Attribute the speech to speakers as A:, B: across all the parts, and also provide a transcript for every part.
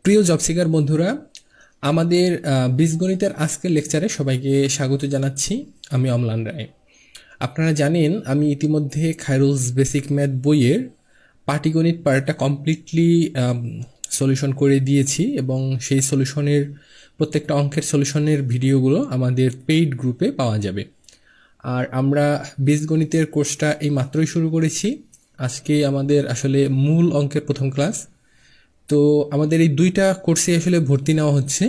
A: প্রিয় job seeker বন্ধুরা, আমাদের বীজগণিতের আজকের লেকচারে সবাইকে স্বাগত জানাচ্ছি। আমি অম্লান রায়। আপনারা জানেন আমি ইতিমধ্যে খায়রুলস বেসিক ম্যাথ বইয়ের পাটিগণিত পার্টটা কমপ্লিটলি সলিউশন করে দিয়েছি এবং সেই সলিউশনের প্রত্যেকটা অঙ্কের সলিউশনের ভিডিওগুলো আমাদের পেইড গ্রুপে পাওয়া যাবে। আর আমরা বীজগণিতের কোর্সটা এই মাত্রই শুরু করেছি। আজকে আমাদের আসলে মূল অঙ্কের প্রথম ক্লাস। তো আমাদের এই দুইটা কোর্সে আসলে ভর্তি নেওয়া হচ্ছে।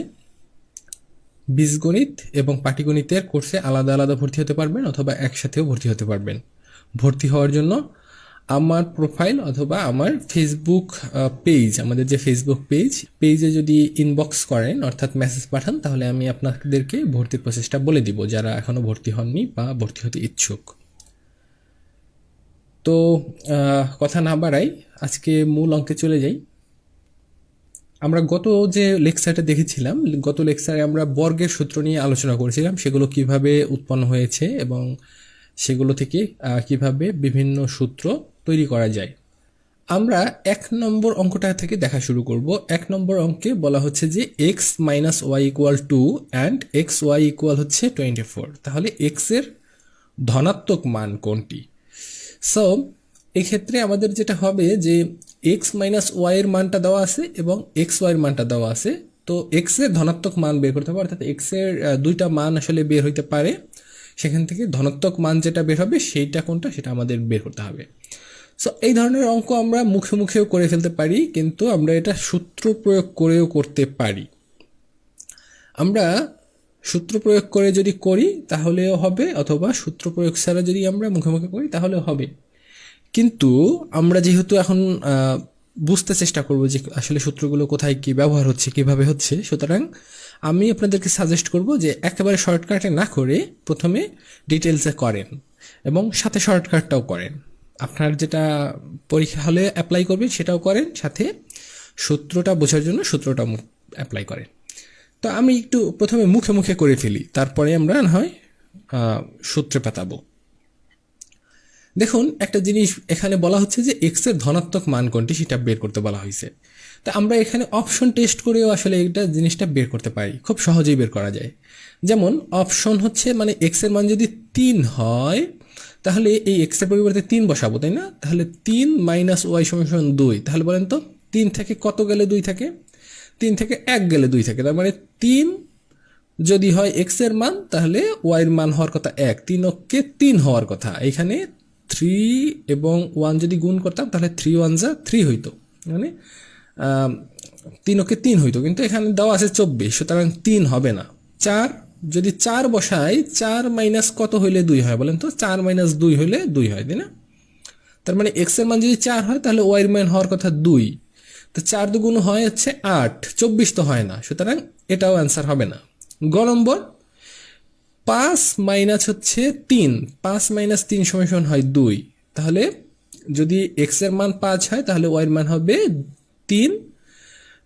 A: বীজগণিত এবং পাটিগণিতের কোর্সে আলাদা আলাদা ভর্তি হতে পারবেন অথবা একসাথেও ভর্তি হতে পারবেন। ভর্তি হওয়ার জন্য আমার প্রোফাইল অথবা আমার ফেসবুক পেজ, আমাদের যে ফেসবুক পেজে যদি ইনবক্স করেন অর্থাৎ মেসেজ পাঠান, তাহলে আমি আপনাদেরকে ভর্তির প্রসেসটা বলে দিব, যারা এখনও ভর্তি হননি বা ভর্তি হতে ইচ্ছুক। তো কথা না বাড়াই, আজকে মূল অঙ্কে চলে যাই। আমরা গত যে লেকচারটা দেখেছিলাম, গত লেকচারে আমরা বর্গের সূত্র নিয়ে আলোচনা করেছিলাম, সেগুলো কিভাবে উৎপন্ন হয়েছে এবং সেগুলো থেকে কিভাবে বিভিন্ন সূত্র তৈরি করা যায়। আমরা 1 নম্বর অঙ্কটা থেকে দেখা শুরু করব। 1 নম্বর অঙ্কে বলা হচ্ছে যে X minus Y equal 2 and X Y equal হচ্ছে 24। তাহলে এক্স এর ধনাত্মক মান কোনটি? সো এক্ষেত্রে আমাদের যেটা হবে যে এক্স মাইনাস ওয়াই এর মানটা দেওয়া আছে এবং এক্স ওয়াই এর মানটা দেওয়া আছে। তো এক্স এর ধনাত্মক মান বের করতে হবে, অর্থাৎ এক্স এর দুইটা মান আসলে বের হইতে পারে। সেখান থেকে ধনাত্মক মান যেটা বের হবে সেইটা কোনটা, সেটা আমাদের বের করতে হবে। সো এই ধরনের অঙ্ক আমরা মুখে মুখেও করে ফেলতে পারি, কিন্তু আমরা এটা সূত্র প্রয়োগ করেও করতে পারি। আমরা সূত্র প্রয়োগ করে যদি করি তাহলেও হবে, অথবা সূত্র প্রয়োগ ছাড়া যদি আমরা মুখে মুখে করি তাহলেও হবে। কিন্তু আমরা যেহেতু এখন বুঝতে চেষ্টা করব যে আসলে সূত্রগুলো কোথায় কি ব্যবহার হচ্ছে, কিভাবে হচ্ছে, সুতরাং আমি আপনাদেরকে সাজেস্ট করব যে একেবারে শর্টকাটে না করে প্রথমে ডিটেলসে করেন এবং সাথে শর্টকাটটাও করেন। আপনার যেটা পরীক্ষা হলে অ্যাপ্লাই করবেন সেটাও করেন, সাথে সূত্রটা বোঝার জন্য সূত্রটা অ্যাপ্লাই করেন। তো আমি একটু প্রথমে মুখে মুখে করে ফেলি, তারপরে আমরা না হয় সূত্রে পাতাবো। দেখুন, একটা জিনিস এখানে বলা হচ্ছে যে এক্স এর ধনাত্মক মান কোনটি সেটা বের করতে বলা হয়েছে। তা আমরা এখানে অপশন টেস্ট করেও আসলে এটা জিনিসটা বের করতে পারি, খুব সহজেই বের করা যায়। যেমন অপশন হচ্ছে, মানে এক্স এর মান যদি 3 হয় তাহলে এই এক্স এর পরিবর্তে 3 বসাবো, তাই না? তাহলে 3 মাইনাস ওয়াই সমান 2। তাহলে বলেন তো 3 থেকে কত গেলে 2 থাকে? 3 থেকে 1 গেলে 2 থাকে। তার মানে 3 যদি হয় এক্স এর মান, তাহলে ওয়াই এর মান হওয়ার কথা 1। 3 কে 3 হওয়ার কথা। এখানে 3 এবং 1 যদি গুণ করতাম তাহলে 3 1 যা 3 হইতো, মানে 3 ওকে 3 হইতো, কিন্তু এখানে দেওয়া আছে 24, সুতরাং 3 হবে না। 4 যদি 4 বসাই, 4 মাইনাস কত হইলে 2 হয় বলেন তো? 4 মাইনাস 2 হইলে 2 হয়, তাই না? তার মানে এক্স এর মান যদি 4 হয় তাহলে ওয়াই এর মান হওয়ার কথা 2। তো 4 দুগুণ হয় হচ্ছে 8, 24 তো হয় না, সুতরাং এটাও অ্যান্সার হবে না। গ নম্বর, 5 মাইনাস হচ্ছে 3, 5 মাইনাস 3 সমান হয় 2। তাহলে যদি এক্স এর মান 5 হয় তাহলে ওয়াই এর মান হবে 3,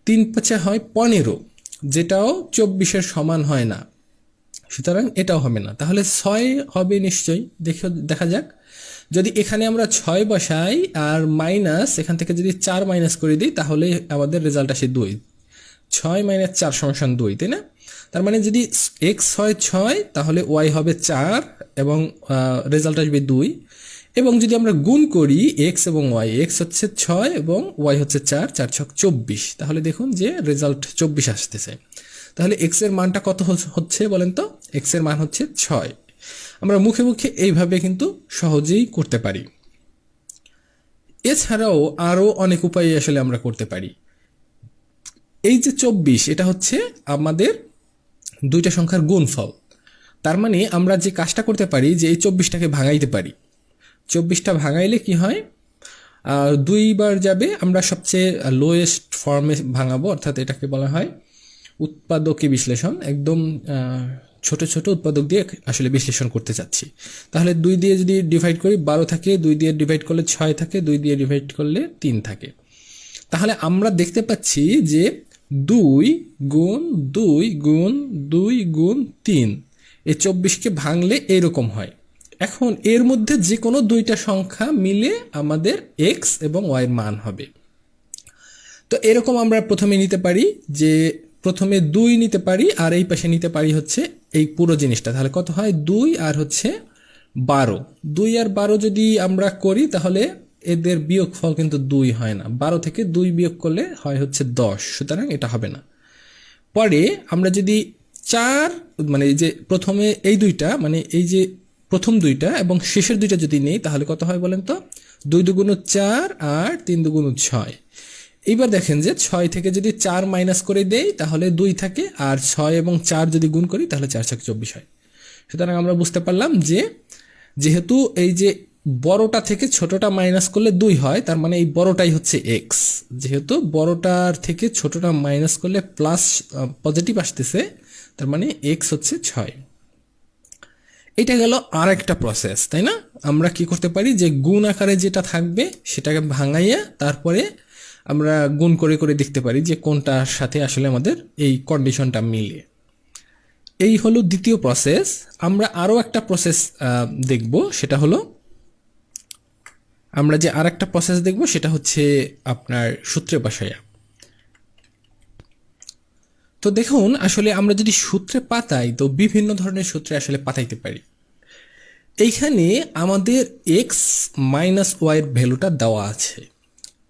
A: 3 5 হয় 15, যেটাও 24-এর সমান হয় না, সুতরাং এটাও হবে না। তাহলে 6 হবে নিশ্চয়ই। দেখা যাক, যদি এখানে আমরা 6 বসাই আর মাইনাস এখান থেকে যদি 4 মাইনাস করে দিই তাহলে আমাদের রেজাল্ট আসে 2। 6 মাইনাস 4 সমান 2, তাই না? তার মানে যদি এক্স হয় 6 তাহলে ওয়াই হবে 4 এবং রেজাল্ট আসবে 2। এবং যদি আমরা গুণ করি এক্স এবং ওয়াই, এক্স হচ্ছে 6 এবং ওয়াই হচ্ছে 4, 4 6 24, তাহলে দেখুন যে রেজাল্ট 24 আসতেছে। তাহলে এক্স এর মানটা কত হচ্ছে বলেন তো? এক্স এর মান হচ্ছে 6। আমরা মুখে মুখে এইভাবে কিন্তু সহজেই করতে পারি। এছাড়াও আরও অনেক উপায়ে আসলে আমরা করতে পারি। এই যে 24, এটা হচ্ছে আমাদের দুইটা সংখ্যার গুণফল। তার মানে আমরা যে কাজটা করতে পারি যে এই 24টাকে ভাঙাইতে পারি। 24টা ভাঙাইলে কি হয়? 2 বার যাবে। আমরা সবচেয়ে লোয়েস্ট ফর্মে ভাঙাবো, অর্থাৎ এটাকে বলা হয় উৎপাদকী বিশ্লেষণ। একদম ছোট ছোট উৎপাদক দিয়ে আসলে বিশ্লেষণ করতে চাচ্ছি। তাহলে 2 দিয়ে যদি ডিভাইড করি 12 থাকে, 2 দিয়ে ডিভাইড করলে 6 থাকে, 2 দিয়ে ডিভাইড করলে 3 থাকে। তাহলে আমরা দেখতে পাচ্ছি যে 2 গুণ 2 গুণ 2 গুণ 3, এই 24কে ভাঙলে এরকম হয়। এখন এর মধ্যে যে কোনো দুইটা সংখ্যা মিলে আমাদের এক্স এবং ওয়াই এর মান হবে। তো এরকম আমরা প্রথমে নিতে পারি যে প্রথমে 2 নিতে পারি আর এই পাশে নিতে পারি হচ্ছে এই পুরো জিনিসটা, তাহলে কত হয় 2 আর হচ্ছে 12, 2 আর 12 যদি আমরা করি তাহলে এদের বিয়োগফল কিন্তু 2 হয় না, 12 থেকে 2 বিয়োগ করলে হয় হচ্ছে 10, সুতরাং এটা হবে না। পরে আমরা যদি 4 মানে এই যে প্রথমে এই দুইটা মানে এই যে প্রথম দুইটা এবং শেষের দুইটা যদি নেই তাহলে কত হয় বলেন তো, 2 দুগুণ 4 আর 3 দুগুণ 6। এইবার দেখেন যে 6 থেকে যদি 4 মাইনাস করে দেই তাহলে 2 থাকে, আর 6 এবং 4 যদি গুণ করি তাহলে 4 6 24 হয়। সুতরাং আমরা বুঝতে পারলাম যে যেহেতু এই যে বড়টা থেকে ছোটটা মাইনাস করলে 2 হয়, তার মানে এই বড়টাই হচ্ছে এক্স। যেহেতু বড়টার থেকে ছোটটা মাইনাস করলে প্লাস পজিটিভ আসতেছে, তার মানে এক্স হচ্ছে 6। এটা গেল আর একটা প্রসেস, তাই না? আমরা কি করতে পারি যে গুণ আকারে যেটা থাকবে সেটাকে ভাঙাইয়া তারপরে আমরা গুণ করে করে দেখতে পারি যে কোনটার সাথে আসলে আমাদের এই কন্ডিশনটা মিলে। এই হলো দ্বিতীয় প্রসেস। আমরা আরও একটা প্রসেস দেখব, সেটা হলো আমরা যে আর একটা প্রসেস দেখব সেটা হচ্ছে আপনার সূত্রে বসাইয়া। তো দেখুন আসলে আমরা যদি সূত্রে পাতাই তো বিভিন্ন ধরনের সূত্রে আসলে পাতাইতে পারি। এইখানে আমাদের এক্স মাইনাস ওয়াইয়ের ভ্যালুটা দেওয়া আছে,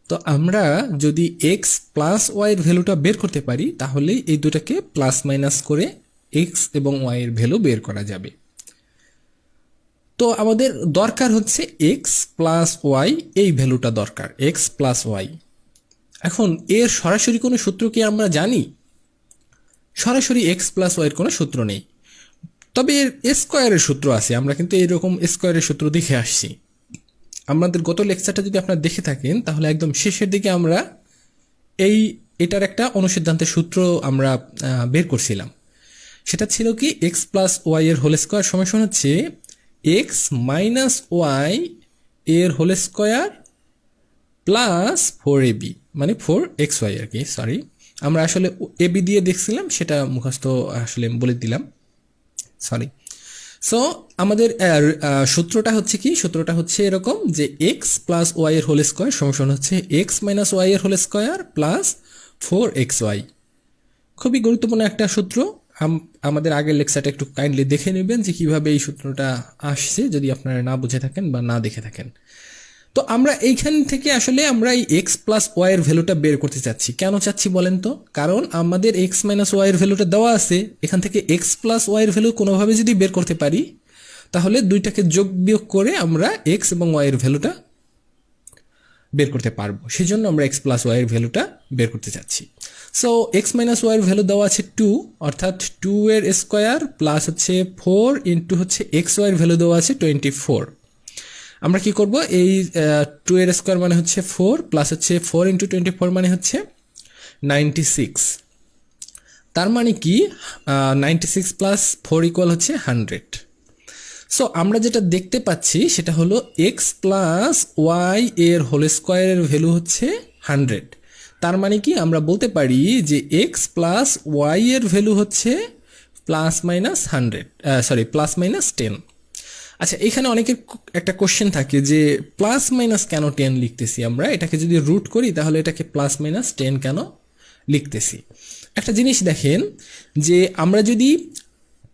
A: তো আমরা যদি এক্স প্লাস ওয়াইয়ের ভ্যালুটা বের করতে পারি তাহলে এই দুটাকে প্লাস মাইনাস করে এক্স এবং ওয়াইয়ের ভ্যালু বের করা যাবে। তো আমাদের দরকার হচ্ছে এক্স প্লাস ওয়াই, এই ভ্যালুটা দরকার এক্স প্লাস ওয়াই। এখন এর সরাসরি কোনো সূত্র কি আমরা জানি? সরাসরি এক্স প্লাস ওয়াইয়ের কোনো সূত্র নেই, তবে এর স্কোয়ারের সূত্র আছে। আমরা কিন্তু এরকম স্কোয়ারের সূত্র দেখে আসছি। আমাদের গত লেকচারটা যদি আপনারা দেখে থাকেন তাহলে একদম শেষের দিকে আমরা এটার একটা অনুসিদ্ধান্তের সূত্র আমরা বের করছিলাম। সেটা ছিল কি এক্স প্লাস ওয়াই এর হোল স্কোয়ার সমান হচ্ছে এক্স মাইনাস ওয়াই এর হোল স্কোয়ার প্লাস 4ab, মানে 4xy আর কি, সরি আমরা আসলে এবি দিয়ে দেখছিলাম, সেটা মুখস্থ আসলে বলে দিলাম, সরি। সো আমাদের সূত্রটা হচ্ছে কি, সূত্রটা হচ্ছে এরকম যে এক্স প্লাস ওয়াই এর হোল স্কোয়ার সমান হচ্ছে এক্স মাইনাস ওয়াই এর হোল স্কোয়ার প্লাস 4xy। খুবই গুরুত্বপূর্ণ একটা সূত্র। আমাদের আগের লেকচারটা একটু কাইন্ডলি দেখে নেবেন যে কিভাবে এই সূত্রটা আসছে, যদি আপনারা না বুঝে থাকেন বা না দেখে থাকেন। তো আমরা এইখান থেকে আসলে আমরা এই এক্স প্লাস ওয়াই এর ভ্যালুটা বের করতে চাচ্ছি। কেন চাচ্ছি বলেন তো? কারণ আমাদের এক্স মাইনাস ওয়াই এর ভ্যালুটা দেওয়া আছে, এখান থেকে এক্স প্লাস ওয়াই এর ভ্যালু কোনোভাবে যদি বের করতে পারি তাহলে দুইটাকে যোগ বিয়োগ করে আমরা এক্স এবং ওয়াই এর ভ্যালুটা বের করতে পারবো। সেই জন্য আমরা এক্স প্লাস ওয়াই এর ভ্যালুটা বের করতে চাচ্ছি। সো এক্স মাইনাস ওয়াই এর ভ্যালু দেওয়া আছে 2, অর্থাৎ 2 এর স্কোয়ার প্লাস হচ্ছে 4 ইন্টু হচ্ছে এক্স ওয়াই এর ভ্যালু দেওয়া আছে 24। আমরা কি করব, এই 2 এর স্কোয়ার মানে হচ্ছে 4 প্লাস হচ্ছে 4 ইন্টু 24 মানে হচ্ছে 96। তার মানে কি 96 প্লাস 4 ইকুয়াল হচ্ছে 100। সো আমরা যেটা দেখতে পাচ্ছি সেটা হলো এক্স প্লাস ওয়াই এর হোল স্কোয়ারের ভ্যালু হচ্ছে 100। তার মানে কি আমরা বলতে পারি যে এক্স প্লাস ওয়াই এর ভ্যালু হচ্ছে plus minus 100, sorry plus minus 10। আচ্ছা, এখানে অনেকের একটা কোশ্চেন থাকে যে প্লাস মাইনাস কেন 10 লিখতেছি আমরা, এটাকে যদি রুট করি তাহলে এটাকে প্লাস মাইনাস 10 কেন লিখতেছি? একটা জিনিস দেখেন যে আমরা যদি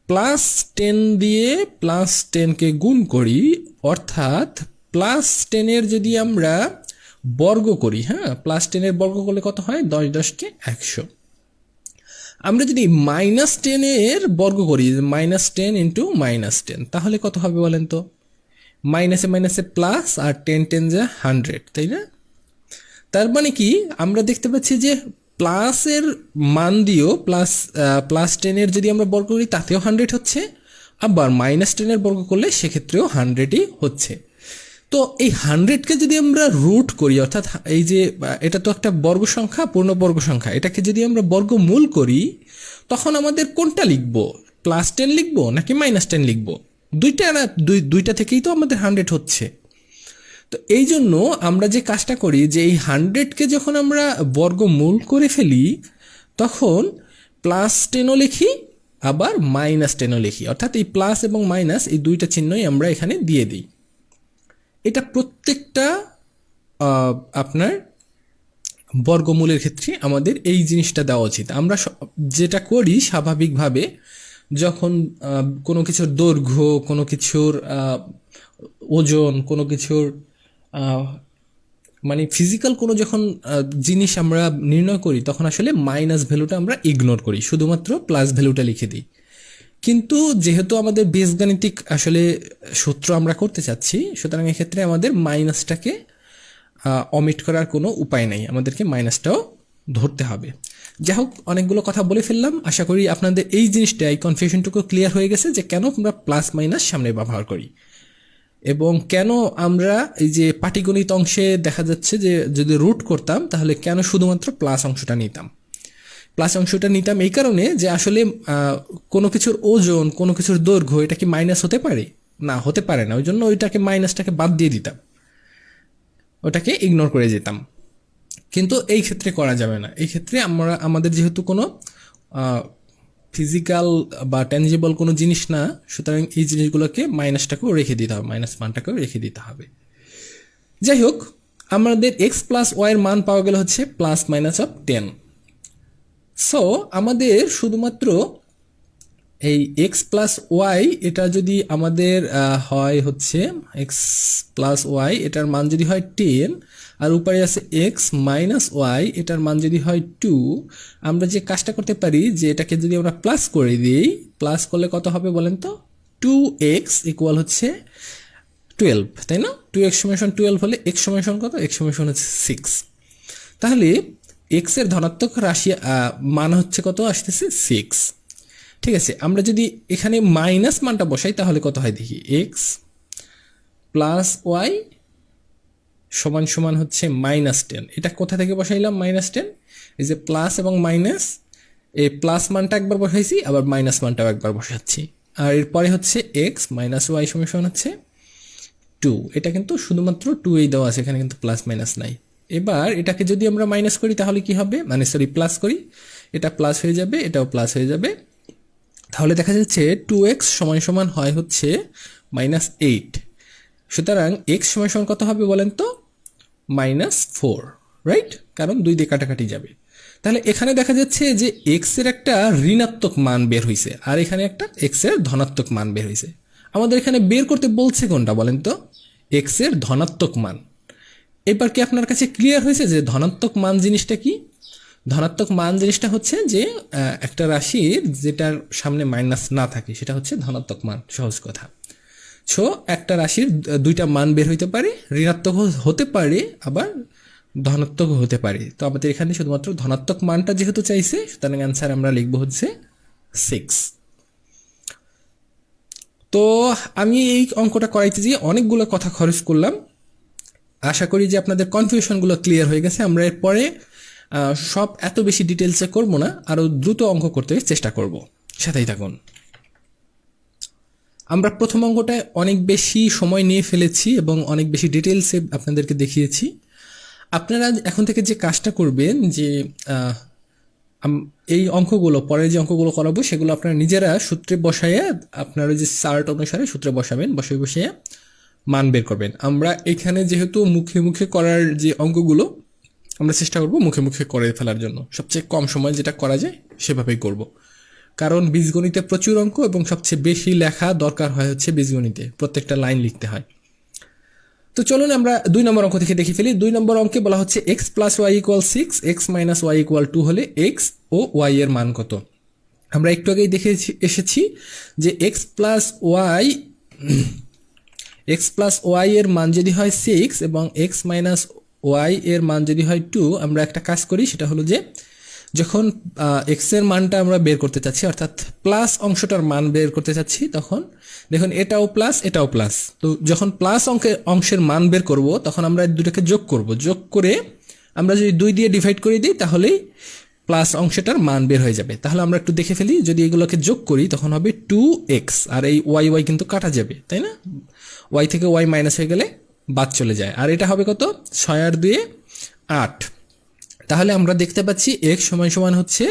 A: প্লাস 10 দিয়ে প্লাস 10কে গুণ করি, অর্থাৎ প্লাস 10 এর যদি আমরা বর্গ করি, হ্যাঁ প্লাস 10 এর বর্গ করলে কত হয়, 10 10কে 100। আমরা যদি মাইনাস 10 এর বর্গ করি, মাইনাস 10 ইন্টু মাইনাস 10, তাহলে কত হবে বলেন তো? মাইনাসে মাইনাসে প্লাস আর 10 10 যা 100, তাই না? তার মানে কি আমরা দেখতে পাচ্ছি যে প্লাসের মান দিয়েও প্লাস 10 এর যদি আমরা বর্গ করি তাতেও 100 হচ্ছে, আবার মাইনাস 10 এর বর্গ করলে সেক্ষেত্রেও 100ই হচ্ছে। তো এই 100কে যদি আমরা রুট করি, অর্থাৎ এই যে এটা তো একটা বর্গ সংখ্যা, পূর্ণবর্গ সংখ্যা, এটাকে যদি আমরা বর্গমূল করি তখন আমাদের কোনটা লিখবো, প্লাস 10 লিখবো নাকি মাইনাস 10 লিখবো? দুইটা থেকেই তো আমাদের 100 হচ্ছে। তো এই জন্য আমরা যে কাজটা করি যে এই 100কে যখন আমরা বর্গমূল করে ফেলি তখন প্লাস 10ও লিখি আবার মাইনাস 10ও লিখি, অর্থাৎ এই প্লাস এবং মাইনাস এই দুইটা চিহ্নই আমরা এখানে দিয়ে দিই। এটা প্রত্যেকটা আপনার বর্গমূলের ক্ষেত্রে আমাদের এই জিনিসটা দেওয়া উচিত। আমরা যেটা করি স্বাভাবিকভাবে, যখন কোনো কিছুর দৈর্ঘ্য, কোনো কিছুর ওজন, কোনো কিছুর মানে ফিজিক্যাল কোনো যখন জিনিস আমরা নির্ণয় করি, তখন আসলে মাইনাস ভ্যালুটা আমরা ইগনোর করি, শুধুমাত্র প্লাস ভ্যালুটা লিখে দিই। কিন্তু যেহেতু আমাদের বীজগাণিতিক আসলে সূত্র আমরা করতে চাচ্ছি, সুতরাং এক্ষেত্রে আমাদের মাইনাসটাকে অমিট করার কোনো উপায় নেই, আমাদেরকে মাইনাসটাও ধরতে হবে। যাই হোক, অনেকগুলো কথা বলে ফেললাম। আশা করি আপনাদের এই জিনিসটা, এই কনফিউশনটুকু ক্লিয়ার হয়ে গেছে যে কেন আমরা প্লাস মাইনাস সামনে ব্যবহার করি, এবং কেন আমরা এই যে পাটিগণিত অংশে দেখা যাচ্ছে যে যদি রুট করতাম তাহলে কেন শুধুমাত্র প্লাস অংশটা নিতাম। প্লাস অংশটা নিতাম এই কারণে যে আসলে কোনো কিছুর ওজন, কোনো কিছুর দৈর্ঘ্য, এটা কি মাইনাস হতে পারে? না, হতে পারে না। ওই জন্য ওইটাকে মাইনাসটাকে বাদ দিয়ে দিতাম, ওটাকে ইগনোর করে যেতাম। কিন্তু এই ক্ষেত্রে করা যাবে না। এই ক্ষেত্রে আমাদের যেহেতু কোনো ফিজিক্যাল বা ট্যানজিবল কোনো জিনিস না, সুতরাং এই জিনিসগুলোকে মাইনাসটাকেও রেখে দিতে হবে, মাইনাস মানটাকেও রেখে দিতে হবে। যাই হোক, আমাদের এক্স প্লাস ওয়াইয়ের মান পাওয়া গেল হচ্ছে প্লাস মাইনাস অফ 10। সো আমাদের শুধুমাত্র এই এক্স প্লাস ওয়াই, এটা যদি আমাদের হয় হচ্ছে এক্স প্লাস ওয়াই, এটার মান যদি হয় 10, আর উপরে আছে এক্স মাইনাস ওয়াই, এটার মান যদি হয় 2, আমরা যে কাজটা করতে পারি যে এটাকে যদি আমরা প্লাস করে দিই, প্লাস করলে কত হবে বলেন তো? 2x ইকুয়াল হচ্ছে 12, তাই না? 2x সমান 12 হলে x সমান কত? x সমান হচ্ছে 6। তাহলে x এর ধনাত্মক রাশি মান হচ্ছে কত আসতেছে? 6। ঠিক আছে, আমরা যদি এখানে মাইনাস মানটা বসাই তাহলে কত হয় দেখি। এক্স প্লাস ওয়াই সমান সমান হচ্ছে -10। এটা কোথা থেকে বসাইলাম? -10। এই যে প্লাস এবং মাইনাস, এই প্লাস মানটা একবার বসাইছি, আবার মাইনাস মানটাও একবার বসাচ্ছি। আর এরপরে হচ্ছে এক্স মাইনাস ওয়াই সমান সমান হচ্ছে 2। এটা কিন্তু শুধুমাত্র 2 এই দেওয়া আছে, এখানে কিন্তু প্লাস মাইনাস নাই। এবার এটাকে যদি আমরা মাইনাস করি তাহলে কি হবে, মানে সরি প্লাস করি, এটা প্লাস হয়ে যাবে, এটাও প্লাস হয়ে যাবে। তাহলে দেখা যাচ্ছে 2x সমান সমান হয় হচ্ছে -8। সুতরাং x সমান সমান কত হবে বলেন তো? -4, রাইট? কারণ 2 দিয়ে কাটাকাটি যাবে। তাহলে এখানে দেখা যাচ্ছে যে x এর একটা ঋণাত্মক মান বের হয়েছে, আর এখানে একটা x এর ধনাত্মক মান বের হয়েছে। আমাদের এখানে বের করতে বলছে কোনটা বলেন তো? x এর ধনাত্মক মান। এবার কি আপনার কাছে ক্লিয়ার হয়েছে যে ধনাত্মক মান জিনিসটা কি? ধনাত্মক মান জিনিসটা হচ্ছে যে একটা রাশির যেটার সামনে মাইনাস না থাকে সেটা হচ্ছে ধনাত্মক মান, সহজ কথা। সো একটা রাশির দুইটা মান বের হইতে পারে, ঋণাত্মক হতে পারে, আবার ধনাত্মক হতে পারে। তো আমাদের এখানে শুধুমাত্র ধনাত্মক মানটা যেহেতু চাইছে, সুতরাং অ্যান্সার আমরা লিখবো হচ্ছে 6। তো আমি এই অঙ্কটা করাইতে গিয়ে অনেকগুলো কথা খরচ করলাম। আশা করি যে আপনাদের কনফিউশনগুলো ক্লিয়ার হয়ে গেছে। আমরা এরপরে সব এত বেশি ডিটেলসে করব না, আরও দ্রুত অঙ্ক করতে চেষ্টা করব। সাথেই থাকুন। আমরা প্রথম অঙ্কটায় অনেক বেশি সময় নিয়ে ফেলেছি এবং অনেক বেশি ডিটেলসে আপনাদেরকে দেখিয়েছি। আপনারা এখন থেকে যে কাজটা করবেন যে এই অঙ্কগুলো, পরে যে অঙ্কগুলো করাবো সেগুলো আপনারা নিজেরা সূত্রে বসাইয়া, আপনারা যে চার্ট অনুসারে সূত্রে বসাবেন, বসিয়ে মান বের করবেন। আমরা এখানে যেহেতু মুখে মুখে করার যে অঙ্কগুলো, আমরা চেষ্টা করব মুখে মুখে করে ফেলার জন্য, সবচেয়ে কম সময় যেটা করা যায় সেভাবেই করব। কারণ বীজগণিতে প্রচুর অঙ্ক এবং সবচেয়ে বেশি লেখা দরকার হয় হচ্ছে বীজগণিতে, প্রত্যেকটা লাইন লিখতে হয়। তো চলুন আমরা 2 নম্বর অঙ্ক থেকে দেখে ফেলি। 2 নম্বর অঙ্কে বলা হচ্ছে X plus Y equal 6, X minus Y equal 2 হলে এক্স ও ওয়াই এর মান কত? আমরা একটু আগেই দেখে এসেছি যে এক্স প্লাস ওয়াই এর মান যদি হয় 6 এবং এক্স মাইনাস ওয়াই এর মান যদি হয় 2, আমরা একটা কাজ করি, সেটা হলো যে যখন এক্স এর মানটা আমরা বের করতে চাচ্ছি, অর্থাৎ প্লাস অংশটার মান বের করতে চাচ্ছি, তখন দেখুন এটাও প্লাস এটাও প্লাস। তো যখন প্লাস অংশের মান বের করব তখন আমরা দুটোকে যোগ করব, যোগ করে আমরা যদি 2 দিয়ে ডিভাইড করে দিই তাহলেই প্লাস অংশটার মান বের হয়ে যাবে। তাহলে আমরা একটু দেখে ফেলি, যদি এগুলোকে যোগ করি তখন হবে 2x, আর এই ওয়াই ওয়াই কিন্তু কাটা যাবে, তাই না? ওয়াই থেকে ওয়াই মাইনাস হয়ে গেলে বাদ চলে যায়, আর এটা হবে কত? 6 আর 2 8। তাহলে আমরা দেখতে পাচ্ছি x সমান সমান হচ্ছে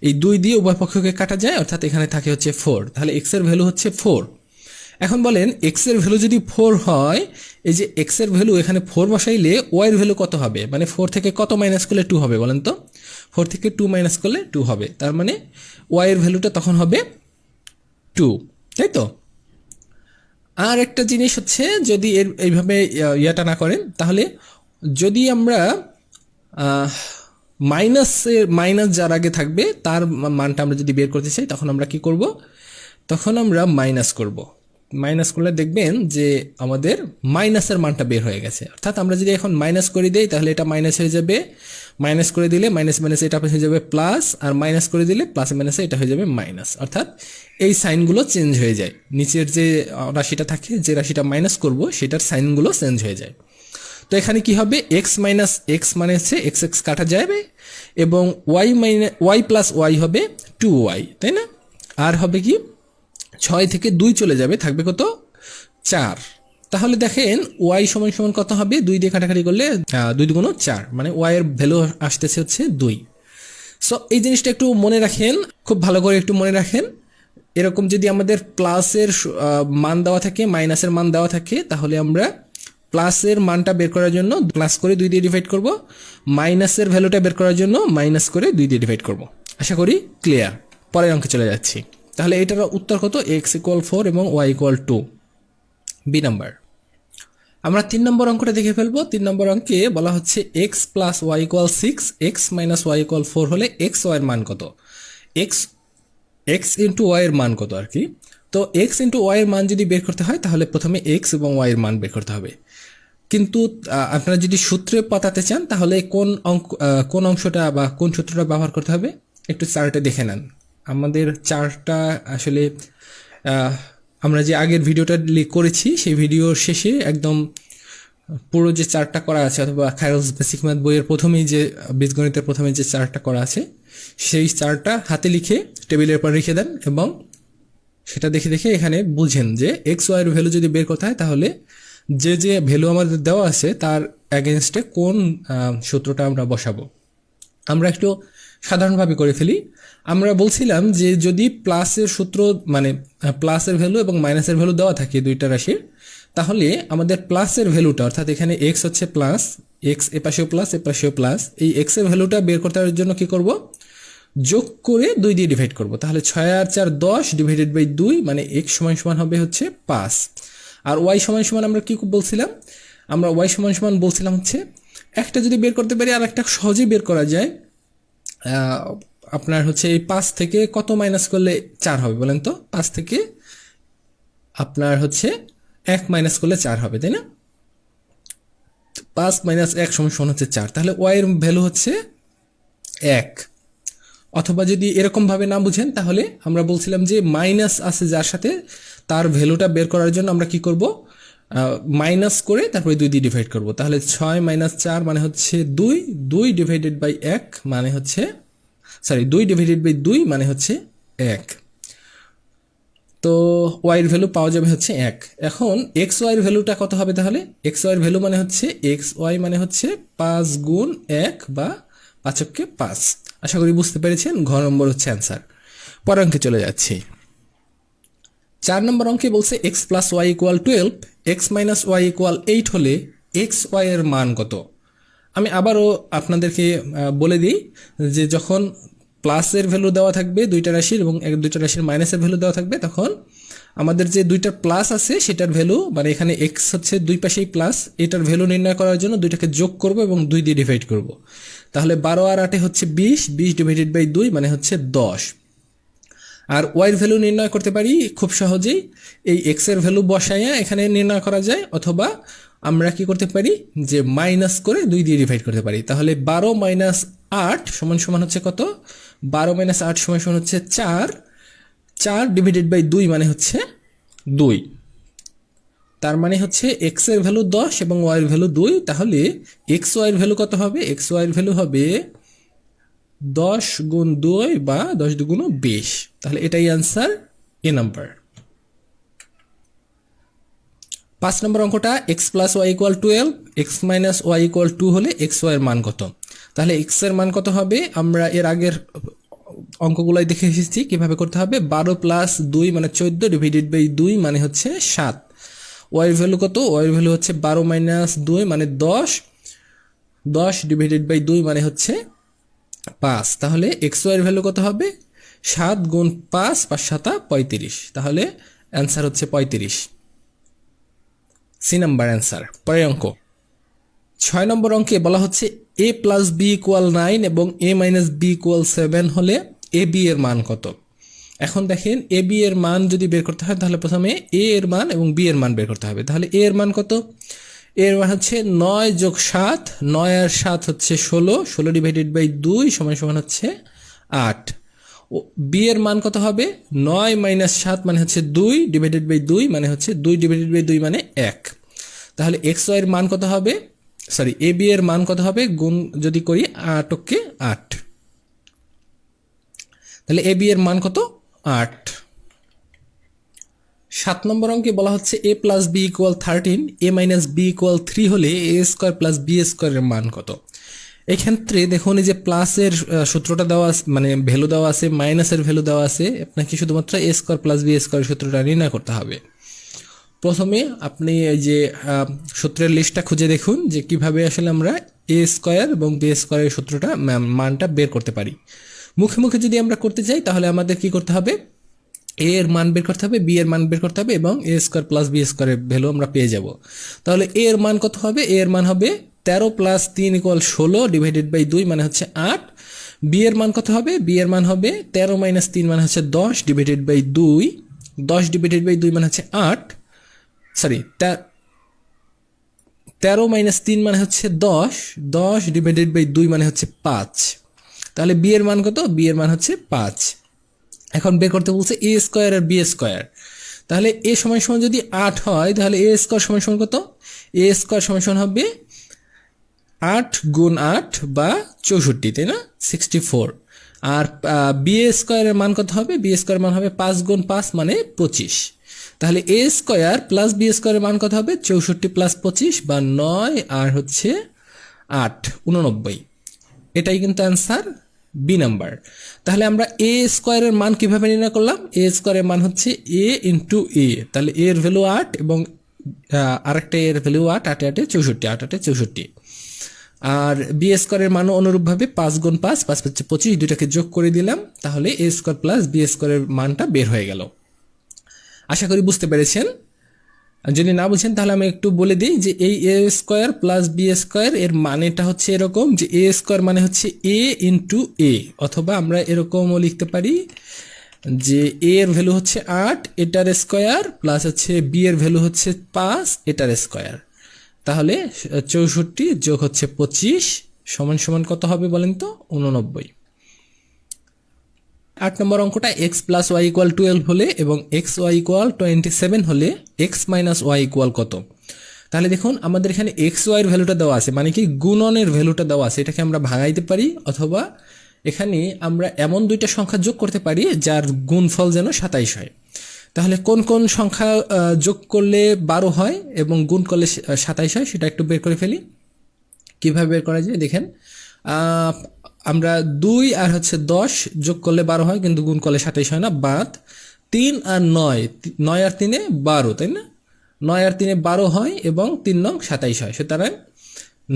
A: এই 2 দিয়ে উভয় পক্ষকে কাটা যায়, অর্থাৎ এখানে থাকে হচ্ছে 4। তাহলে x এর ভ্যালু হচ্ছে 4। এখন বলেন এক্স এর ভ্যালু যদি 4 হয়, এই যে এক্স এর ভ্যালু এখানে 4 বসাইলে ওয়াই এর ভ্যালু কত হবে, মানে 4 থেকে কত মাইনাস করলে 2 হবে বলেন তো? 4 থেকে 2 মাইনাস করলে 2 হবে, তার মানে ওয়াই এর ভ্যালুটা তখন হবে 2, তাই তো? আর একটা জিনিস হচ্ছে, যদি এইভাবে ইয়াটা না করেন, তাহলে যদি আমরা মাইনাস যার আগে থাকবে তার মানটা আমরা যদি বের করতে চাই, তখন আমরা কি করব? তখন আমরা মাইনাস করব। মাইনাস করলে দেখবেন যে আমাদের মাইনাসের মানটা বের হয়ে গেছে। অর্থাৎ আমরা যদি এখন মাইনাস করে দিই, তাহলে এটা মাইনাস হয়ে যাবে, মাইনাস করে দিলে মাইনাস মাইনাসে এটা হয়ে যাবে প্লাস, আর মাইনাস করে দিলে প্লাসে মাইনাসে এটা হয়ে যাবে মাইনাস। অর্থাৎ এই সাইনগুলো চেঞ্জ হয়ে যায়, নিচের যে রাশিটা থাকে, যে রাশিটা মাইনাস করব সেটার সাইনগুলো চেঞ্জ হয়ে যায়। তো এখানে কি হবে, এক্স মাইনাস এক্স মানে হচ্ছে এক্স এক্স কাটা যাবে, এবং ওয়াই প্লাস ওয়াই হবে 2y, তাই না? আর হবে কি, 6 থেকে 2 চলে যাবে, থাকবে কত, 4। তাহলে দেখেন ওয়াই সমান সমান কত হবে, 2 দিয়ে কাটাকাটি করলে 2 দুগুণ 4, মানে ওয়াই এর ভ্যালু আসতেছে হচ্ছে 2। সো এই জিনিসটা একটু মনে রাখেন, খুব ভালো করে একটু মনে রাখেন। এরকম যদি আমাদের প্লাসের মান দেওয়া থাকে, মাইনাসের মান দেওয়া থাকে, তাহলে আমরা প্লাসের মানটা বের করার জন্য প্লাস করে 2 দিয়ে ডিভাইড করব, মাইনাসের ভ্যালুটা বের করার জন্য মাইনাস করে 2 দিয়ে ডিভাইড করব। আশা করি ক্লিয়ার। পরের অঙ্কে চলে যাচ্ছি। তাহলে এটার উত্তর কত, এক্স ইকুয়াল 4 এবং ওয়াই ইকুয়াল 2, বি নাম্বার। আমরা 3 নম্বর অঙ্কটা দেখে ফেলবো। 3 নম্বর অঙ্কে বলা হচ্ছে X plus Y equal 6, X minus Y equal 4 হলে এক্স ওয়াই এর মান কত? এক্স ইন্টু ওয়াই এর মান কত আর কি। তো এক্স ইন্টু ওয়াই এর মান যদি বের করতে হয়, তাহলে প্রথমে এক্স এবং ওয়াই এর মান বের করতে হবে। কিন্তু আপনারা যদি সূত্রে পাতাতে চান, তাহলে কোন অংশটা বা কোন সূত্রটা ব্যবহার করতে হবে একটু চার্টে দেখে নেন। আমাদের চার্টটা আসলে আমরা যে আগের ভিডিওটা করেছি, সেই ভিডিওর শেষে একদম পুরো যে চার্টটা করা আছে, অথবা খায়রুলস বেসিক ম্যাথ বইয়ের প্রথমেই যে বীজগণিতের প্রথমে যে চার্টটা করা আছে, সেই চার্টটা হাতে লিখে টেবিলের উপর রেখে দেন, এবং সেটা দেখে দেখে এখানে বুঝেন যে এক্স ওয়াই এর ভ্যালু যদি বের করতে হয়, তাহলে যে যে ভ্যালু আমাদের দেওয়া আছে তার অ্যাগেনস্টে কোন সূত্রটা আমরা বসাবো। আমরা একটু সাধারণভাবে করে ফেলি। আমরা বলছিলাম যে যদি প্লাসের সূত্র, মানে প্লাসের ভ্যালু এবং মাইনাসের ভ্যালু দেওয়া থাকে দুইটা রাশির, তাহলে আমাদের প্লাসের ভ্যালুটা, অর্থাৎ এখানে এক্স হচ্ছে প্লাস, এক্স এপাশেও প্লাস এপাশেও প্লাস, এই এক্সের ভ্যালুটা বের করতে জন্য কি করব, যোগ করে 2 দিয়ে ডিভাইড করব। তাহলে 6 আর 4 10 ডিভাইডেড বাই 2, মানে এক্স সমান সমান হবে হচ্ছে 5। আর ওয়াই সমান সমান আমরা কি বলছিলাম, আমরা ওয়াই সমান সমান বলছিলাম হচ্ছে একটা যদি বের করতে পারি আর একটা সহজেই বের করা যায়। আপনার হচ্ছে এই 5 থেকে কত মাইনাস করলে 4 হবে বলেন তো? 5 থেকে আপনার হচ্ছে 1 মাইনাস করলে 4 হবে, তাই না? 5 মাইনাস 1 সমান সমান হচ্ছে 4। তাহলে ওয়াই এর ভ্যালু হচ্ছে 1। অথবা যদি এরকমভাবে না বুঝেন, তাহলে আমরা বলছিলাম যে মাইনাস আছে যার সাথে, তার ভ্যালুটা বের করার জন্য আমরা কি করব, মাইনাস করে তারপরে 2 দিয়ে ডিভাইড করব। তাহলে 6 মাইনাস 4 মানে হচ্ছে 2, 2 ডিভাইডেড বাই 1 মানে হচ্ছে 2 ডিভাইডেড বাই 2 মানে হচ্ছে 1। তো ওয়াই এর ভ্যালু পাওয়া যাবে হচ্ছে 1। এখন এক্স ওয়াই এর ভ্যালুটা কত হবে? তাহলে এক্স ওয়াই এর ভ্যালু মানে হচ্ছে এক্স ওয়াই মানে হচ্ছে 5 গুণ 1 বা 5 5। আশা করি বুঝতে পেরেছেন। ঘ নম্বর হচ্ছে অ্যান্সার। পরের অঙ্কে চলে যাচ্ছি। 4 নম্বর অঙ্কে বলছে X plus Y equal 12, X minus Y equal 8 হলে এক্স ওয়াই এর মান কত? আমি আবারও আপনাদেরকে বলে দিই যে যখন প্লাসের ভ্যালু দেওয়া থাকবে দুইটা রাশির, এবং দুইটা রাশির মাইনাসের ভ্যালু দেওয়া থাকবে, তখন আমাদের যে দুইটা প্লাস আছে সেটার ভ্যালু, মানে এখানে এক্স হচ্ছে দুই পাশেই প্লাস, এটার ভ্যালু নির্ণয় করার জন্য দুইটাকে যোগ করব এবং 2 দিয়ে ডিভাইড করব। তাহলে 12 আর 8 হচ্ছে 20, 20 ডিভাইডেড বাই 2 মানে হচ্ছে 10। আর ওয়াইয়ের ভ্যালু নির্ণয় করতে পারি খুব সহজেই, এই এক্স এর ভ্যালু বসাইয়া এখানে নির্ণয় করা যায়, অথবা আমরা কি করতে পারি যে মাইনাস করে 2 দিয়ে ডিভাইড করতে পারি। তাহলে 12 মাইনাস 8 সমান সমান হচ্ছে কত? 12 মাইনাস 8 সমান সমান হচ্ছে 4, 4 ডিভাইডেড বাই 2 মানে হচ্ছে 2। তার মানে হচ্ছে এক্স এর ভ্যালু 10 এবং ওয়াই এর ভ্যালু 2। তাহলে এক্স ওয়াই এর ভ্যালু কত হবে? এক্স ওয়াই এর ভ্যালু হবে 10 গুণ 2 বা 10 দুগুণ 20। তাহলে এটাই আনসার, এ নাম্বার। 5 নম্বর অঙ্কটা X plus Y equal 12, X minus Y equal 2 হলে এক্স ওয়াই এর মান কত? তাহলে এক্স এর মান কত হবে? আমরা এর আগের অঙ্কগুলাই দেখে এসেছি কীভাবে করতে হবে। 12 + 2 মানে 14 ডিভাইডেড বাই 2 মানে হচ্ছে 7। ওয়াইয়ের ভ্যালু কত? ওয়াইয়ের ভ্যালু হচ্ছে 12 - 2 মানে 10। 10 ডিভাইডেড বাই 2 মানে হচ্ছে 5। তাহলে এক্স ওয়াইয়ের ভ্যালু কত হবে? 7 × 5 5 × 7 35। তাহলে অ্যান্সার হচ্ছে 35। C number answer. পরের অঙ্ক 6 নম্বর অঙ্কে বলা হচ্ছে a + b = 9 এবং a - b = 7 হলে a b এর মান কত? এখন দেখেন a b এর মান যদি বের করতে হয় তাহলে প্রথমে a এর মান এবং b এর মান বের করতে হবে। তাহলে a এর মান কত? a এর মান হচ্ছে 9 + 7, 9 আর 7 হচ্ছে 16, 16 ডিভাইডেড বাই 2 সমান হচ্ছে 8। ও b এর মান কত হবে? 9 - 7 মানে হচ্ছে 2 ডিভাইডেড বাই 2 মানে হচ্ছে 2 ডিভাইডেড বাই 2 মানে 1। তাহলে এক্স ওয়াই এর মান কত হবে? সরি, এ বি এর মান কত হবে? গুণ যদি করি 8 × 8, তাহলে এ বি এর মান কত? 8। 7 নম্বর অঙ্কে বলা হচ্ছে a + b = 13, a - b = 3 হলে a² + b² এর মান কত? এক্ষেত্রে দেখুন এই যে প্লাসের সূত্রটা দেওয়া আছে, মানে ভ্যালু দেওয়া আছে, মাইনাসের ভ্যালু দেওয়া আছে, আপনাকে শুধুমাত্র a² + b² সূত্রটা নির্ণয় করতে হবে। প্রথমে আপনি এই যে সূত্রের লিস্টটা খুঁজে দেখুন যে কিভাবে আসলে আমরা a² এবং b² এর সূত্রটা মানটা বের করতে পারি। মুখে মুখে যদি আমরা করতে চাই তাহলে আমাদের কি করতে হবে? a এর মান বের করতে হবে, b এর মান বের করতে হবে এবং a² + b² এর ভ্যালু আমরা পেয়ে যাব। তাহলে a এর মান কত হবে? a এর মান হবে 13 + 3 = 16 ডিভাইডেড বাই 2 মানে হচ্ছে 8। b এর মান কত হবে? b এর মান হবে 13 - 3 মানে হচ্ছে 10 ডিভাইডেড বাই 2, 10 ডিভাইডেড বাই 2 মানে হচ্ছে 8। সরি, 13 - 3 মানে হচ্ছে 10, 10 ডিভাইডেড বাই 2 মানে হচ্ছে 5। তাহলে বি এর মান কত? বি এর মান হচ্ছে 5। এখন বের করতে বলছে a² আর b²। তাহলে a সমান যদি 8 হয় তাহলে a² সমান কত? a² সমান হবে 8 × 8 বা 64, তাই না? 64। আর b² এর মান কত হবে? b² এর মান হবে 5 × 5 মানে 25। তাহলে a² + b² এর মান কত হবে? 64 + 25 বা 9 আর হচ্ছে 8, 89। এটাই কিন্তু অ্যান্সার, বি নাম্বার। তাহলে আমরা a² এর মান কিভাবে নির্ণয় করলাম? a² এর মান হচ্ছে a × a। তাহলে a এর ভ্যালু 8 এবং আরেকটা এর ভ্যালু 8, 8 8 64, 8 8 64। আর b² এর মানও অনুরূপভাবে 5 × 5, 5 5 25, দুটাকে যোগ করে দিলাম, তাহলে a² + b² এর মানটা বের হয়ে গেল। আশা করি বুঝতে পেরেছেন। যদি না বুঝেন তাহলে আমি একটু বলে দিই যে এই a² + b² এর মানেটা হচ্ছে এরকম যে a² মানে হচ্ছে a × a, অথবা আমরা এরকমও লিখতে পারি যে a এর ভ্যালু হচ্ছে 8 এটার স্কয়ার প্লাস হচ্ছে b এর ভ্যালু হচ্ছে 5 এটার স্কয়ার। তাহলে 64 যোগ হচ্ছে 25 সমান কত হবে বলেন তো? 89। 8 নম্বর অঙ্কটা x + y = 12 হলে এবং xy = 27 হলে x - y = কত? তাহলে দেখুন আমাদের এখানে xy এর ভ্যালুটা দেওয়া আছে, মানে কি গুণনের ভ্যালুটা দেওয়া আছে, এটাকে আমরা ভাঙাইতে পারি অথবা এখানে আমরা এমন দুইটা সংখ্যা যোগ করতে পারি যার গুণফল যেন 27 হয়। তাহলে কোন কোন সংখ্যা যোগ করলে 12 হয় এবং গুণ করলে 27 হয় সেটা একটু বের করে ফেলি। কিভাবে বের করা যায় দেখেন, আমরা 2 আর হচ্ছে 10 যোগ করলে 12 হয় কিন্তু গুণ করলে 27 হয় না, বাদ 3 আর 9, 9 আর 3 12, তাই না? 9 আর 3 12 হয় এবং 3 নং 27 হয়। সুতরাং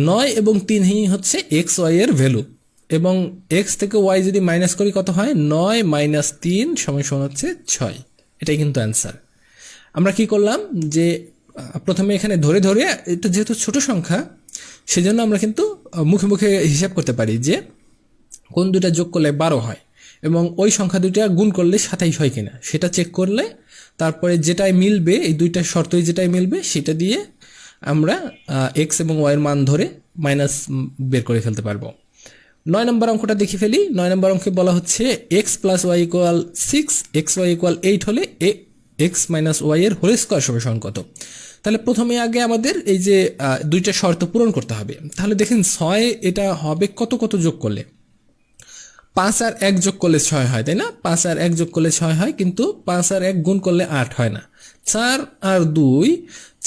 A: 9 এবং 3 হচ্ছে এক্স ওয়াই এর ভ্যালু, এবং এক্স থেকে ওয়াই যদি মাইনাস করি কত হয়? 9 - 3 সমান হচ্ছে 6। এটাই কিন্তু অ্যান্সার। আমরা কি করলাম যে প্রথমে এখানে ধরে ধরে, এটা যেহেতু ছোট সংখ্যা সেজন্য আমরা কিন্তু মুখে মুখে হিসাব করতে পারি যে কোন দুটা যোগ করলে 12 হয় এবং ওই সংখ্যা দুটা গুণ করলে 27 হয় কিনা সেটা চেক করলে তারপরে যেটাই মিলবে, এই দুইটা শর্তই যেটাই মিলবে সেটা দিয়ে আমরা এক্স এবং ওয়াইয়ের মান ধরে মাইনাস বের করে ফেলতে পারবো। 9 নম্বর অঙ্কটা দেখে ফেলি। 9 নম্বর অঙ্কে বলা হচ্ছে x + y = 6, xy = 8 হলে x - y এর হোল স্কয়ার সমান কত? তাহলে প্রথমে আগে আমাদের এই যে দুইটা শর্ত পূরণ করতে হবে। তাহলে দেখেন 6 এটা হবে কত কত যোগ করলে? 5 আর 1 যোগ করলে 6 হয়, তাই না? 5 আর 1 যোগ করলে 6 হয়, কিন্তু 5 আর 1 গুণ করলে 8 হয় না। 4 আর 2,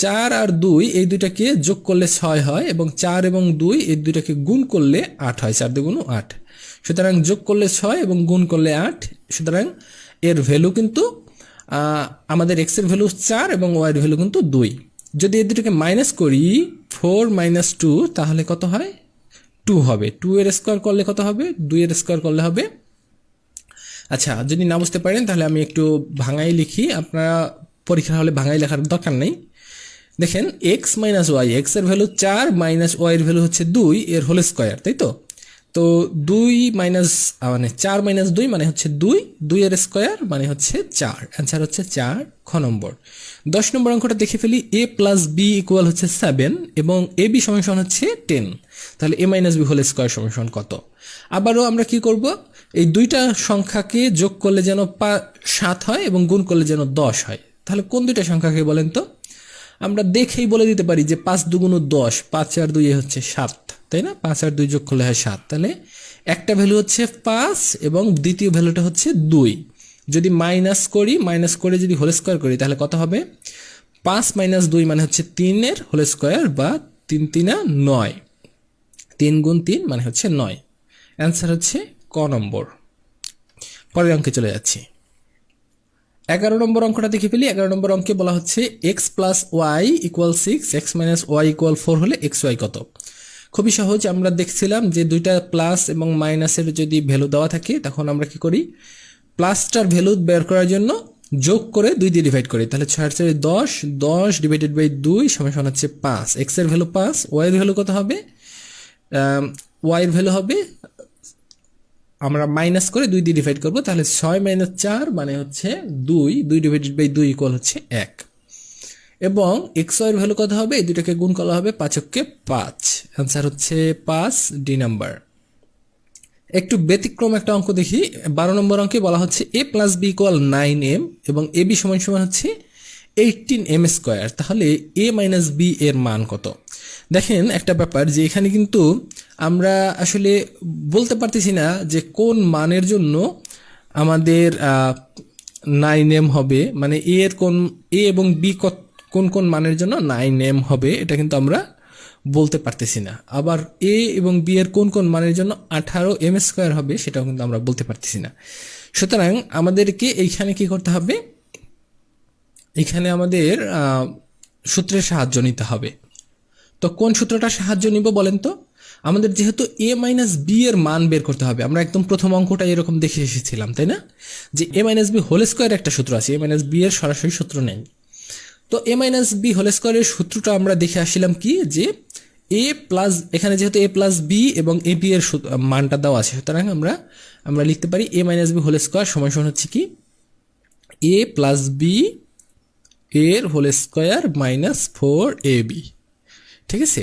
A: 4 আর 2 এই দুইটাকে যোগ করলে 6 হয় এবং 4 এবং 2 এই দুইটাকে গুণ করলে 8 হয়, 4 2 8। সুতরাং যোগ করলে 6 এবং গুণ করলে 8। সুতরাং এর ভ্যালু কিন্তু আমাদের x এর ভ্যালু 4 এবং y এর ভ্যালু কিন্তু 2। যদি এই দুটোকে মাইনাস করি 4 - 2 তাহলে কত হয়? 2 হবে। 2 এর স্কয়ার করলে কত হবে? 2 এর স্কয়ার করলে হবে। আচ্ছা, যদি না বুঝতে পারেন তাহলে আমি একটু ভাঙাই লিখি, আপনারা পরীক্ষা হলে ভাঙাই লেখার দরকার নেই। দেখেন x - y, x এর ভ্যালু 4 মাইনাস y এর ভ্যালু হচ্ছে 2 এর হোল স্কয়ার, তাই তো? তো 2 মাইনাস মানে 4 - 2 মানে হচ্ছে 2, 2 এর স্কয়ার মানে হচ্ছে 4। অ্যান্সার হচ্ছে 4 খ নম্বর। 10 নম্বর অঙ্কটা দেখে ফেলি। a + b ইকুয়াল হচ্ছে 7 এবং ab সমান হচ্ছে 10। তাহলে a - b হোল স্কয়ার সমান কত? আবারও আমরা কি করব, এই দুইটা সংখ্যাকে যোগ করলে যেন 7 হয় এবং গুণ করলে যেন 10 হয়। তাহলে কোন দুইটা সংখ্যাকে বলেন তো? আমরা দেখেই বলে দিতে পারি যে 5 × 2 = 10, 5 আর 2 হচ্ছে 7, তাই না? 5 আর 2 যোগ করলে হয় 7। তাহলে একটা ভ্যালু হচ্ছে 5 এবং দ্বিতীয় ভ্যালুটা হচ্ছে 2। যদি মাইনাস করি, মাইনাস করে যদি হোল স্কয়ার করি তাহলে কত হবে? 5 - 2 মানে হচ্ছে 3 এর হোল স্কয়ার বা 3 × 3 = 9। 3 × 3 মানে হচ্ছে 9। অ্যান্সার হচ্ছে ক নম্বর। পরের অঙ্কে চলে যাচ্ছি। 11 নম্বর অঙ্কটা দেখে ফেলি। 11 নম্বর অঙ্কে বলা হচ্ছে x + y = 6, x - y = 4 হলে xy কত? খুবই সহজ। আমরা দেখছিলাম যে দুইটা প্লাস এবং মাইনাসের যদি ভ্যালু দেওয়া থাকে তখন আমরা কি করি, প্লাসটার ভ্যালু বের করার জন্য যোগ করে 2 দিয়ে ডিভাইড করি। তাহলে 6 × 10, 10 / 2 = হচ্ছে 5। x এর ভ্যালু 5, y এর ভ্যালু কত হবে? y এর ভ্যালু হবে, আমরা মাইনাস করে 2 দিয়ে ডিভাইড করব। তাহলে 6 - 4 মানে হচ্ছে 2, 2 / 2 = হচ্ছে 1। এবং xy এর ভ্যালু কত হবে? এই দুটাকে গুণ করা হবে 5 × 5। অ্যান্সার হচ্ছে 5, ডি নাম্বার। একটু ব্যতিক্রম একটা অঙ্ক দেখি। 12 নম্বর অঙ্কে বলা হচ্ছে a + b = 9m এবং ab সমান হচ্ছে 18m²। তাহলে a - b এর মান কত? দেখেন একটা ব্যাপার যে এখানে কিন্তু আমরা আসলে বলতে পারতেছি না যে কোন মানের জন্য আমাদের 9m হবে, মানে a এর কোন a এবং b কোন কোন মানের জন্য 9m হবে এটা কিন্তু আমরা বলতে পারতেছি না। আবার a এবং b এর কোন কোন মানের জন্য 18m² হবে সেটাও কিন্তু আমরা বলতে পারতেছি না। সুতরাং আমাদেরকে এইখানে কি করতে হবে, এখানে আমাদের সূত্রের সাহায্য নিতে হবে। তো কোন সূত্রটা সাহায্য নিব বলেন তো? আমাদের যেহেতু a - b এর মান বের করতে হবে, আমরা একদম প্রথম অঙ্কটা এরকম দেখে এসেছিলাম, তাই না? যে a - b হোল স্কয়ার একটা সূত্র আছে, a - b এর সরাসরি সূত্র নেই। তো a - b হোল স্কয়ারের সূত্রটা আমরা দেখে আসছিলাম কি, যে a প্লাস, এখানে যেহেতু a + b এবং ab এর মানটা দেওয়া আছে, সুতরাং আমরা লিখতে পারি a - b হোল স্কয়ার সমান হচ্ছে কি a + b এর হোল স্কয়ার -4ab। ঠিক আছে?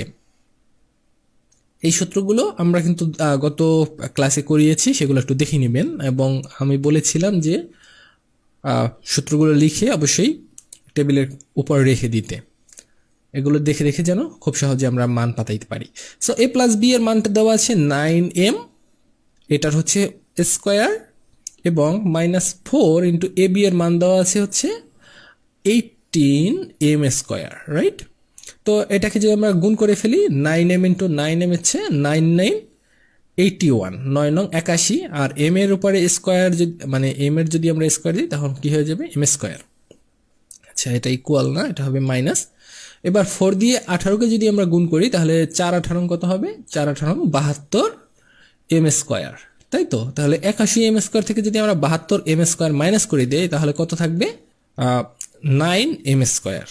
A: এই সূত্রগুলো আমরা কিন্তু গত ক্লাসে করিয়েছি, সেগুলো একটু দেখে নেবেন। এবং আমি বলেছিলাম যে সূত্রগুলো লিখে অবশ্যই টেবিলের উপর রেখে দিতে, এগুলো দেখে রেখে যেন খুব সহজে আমরা মান পাতাইতে পারি। সো a + b এর মানটা দেওয়া আছে 9m, এটার হচ্ছে স্কয়ার, এবং -4 × ab এর মান দেওয়া আছে হচ্ছে 18m², রাইট? তো এটাকে যদি আমরা গুণ করে ফেলি, 9m × 9m হচ্ছে 9 9 81, 9 9 81, আর m এর উপরে স্কয়ার যদি, মানে m এর যদি আমরা স্কয়ার দিই তখন কি হয়ে যাবে? m²। আচ্ছা, এটা ইকুয়াল না, এটা হবে মাইনাস। এবার 4 দিয়ে 18কে যদি আমরা গুণ করি তাহলে 4 18 কত হবে? 4 18 72m², তাই তো? তাহলে 81m² থেকে যদি আমরা 72m² মাইনাস করে দিই তাহলে কত থাকবে? 9m²।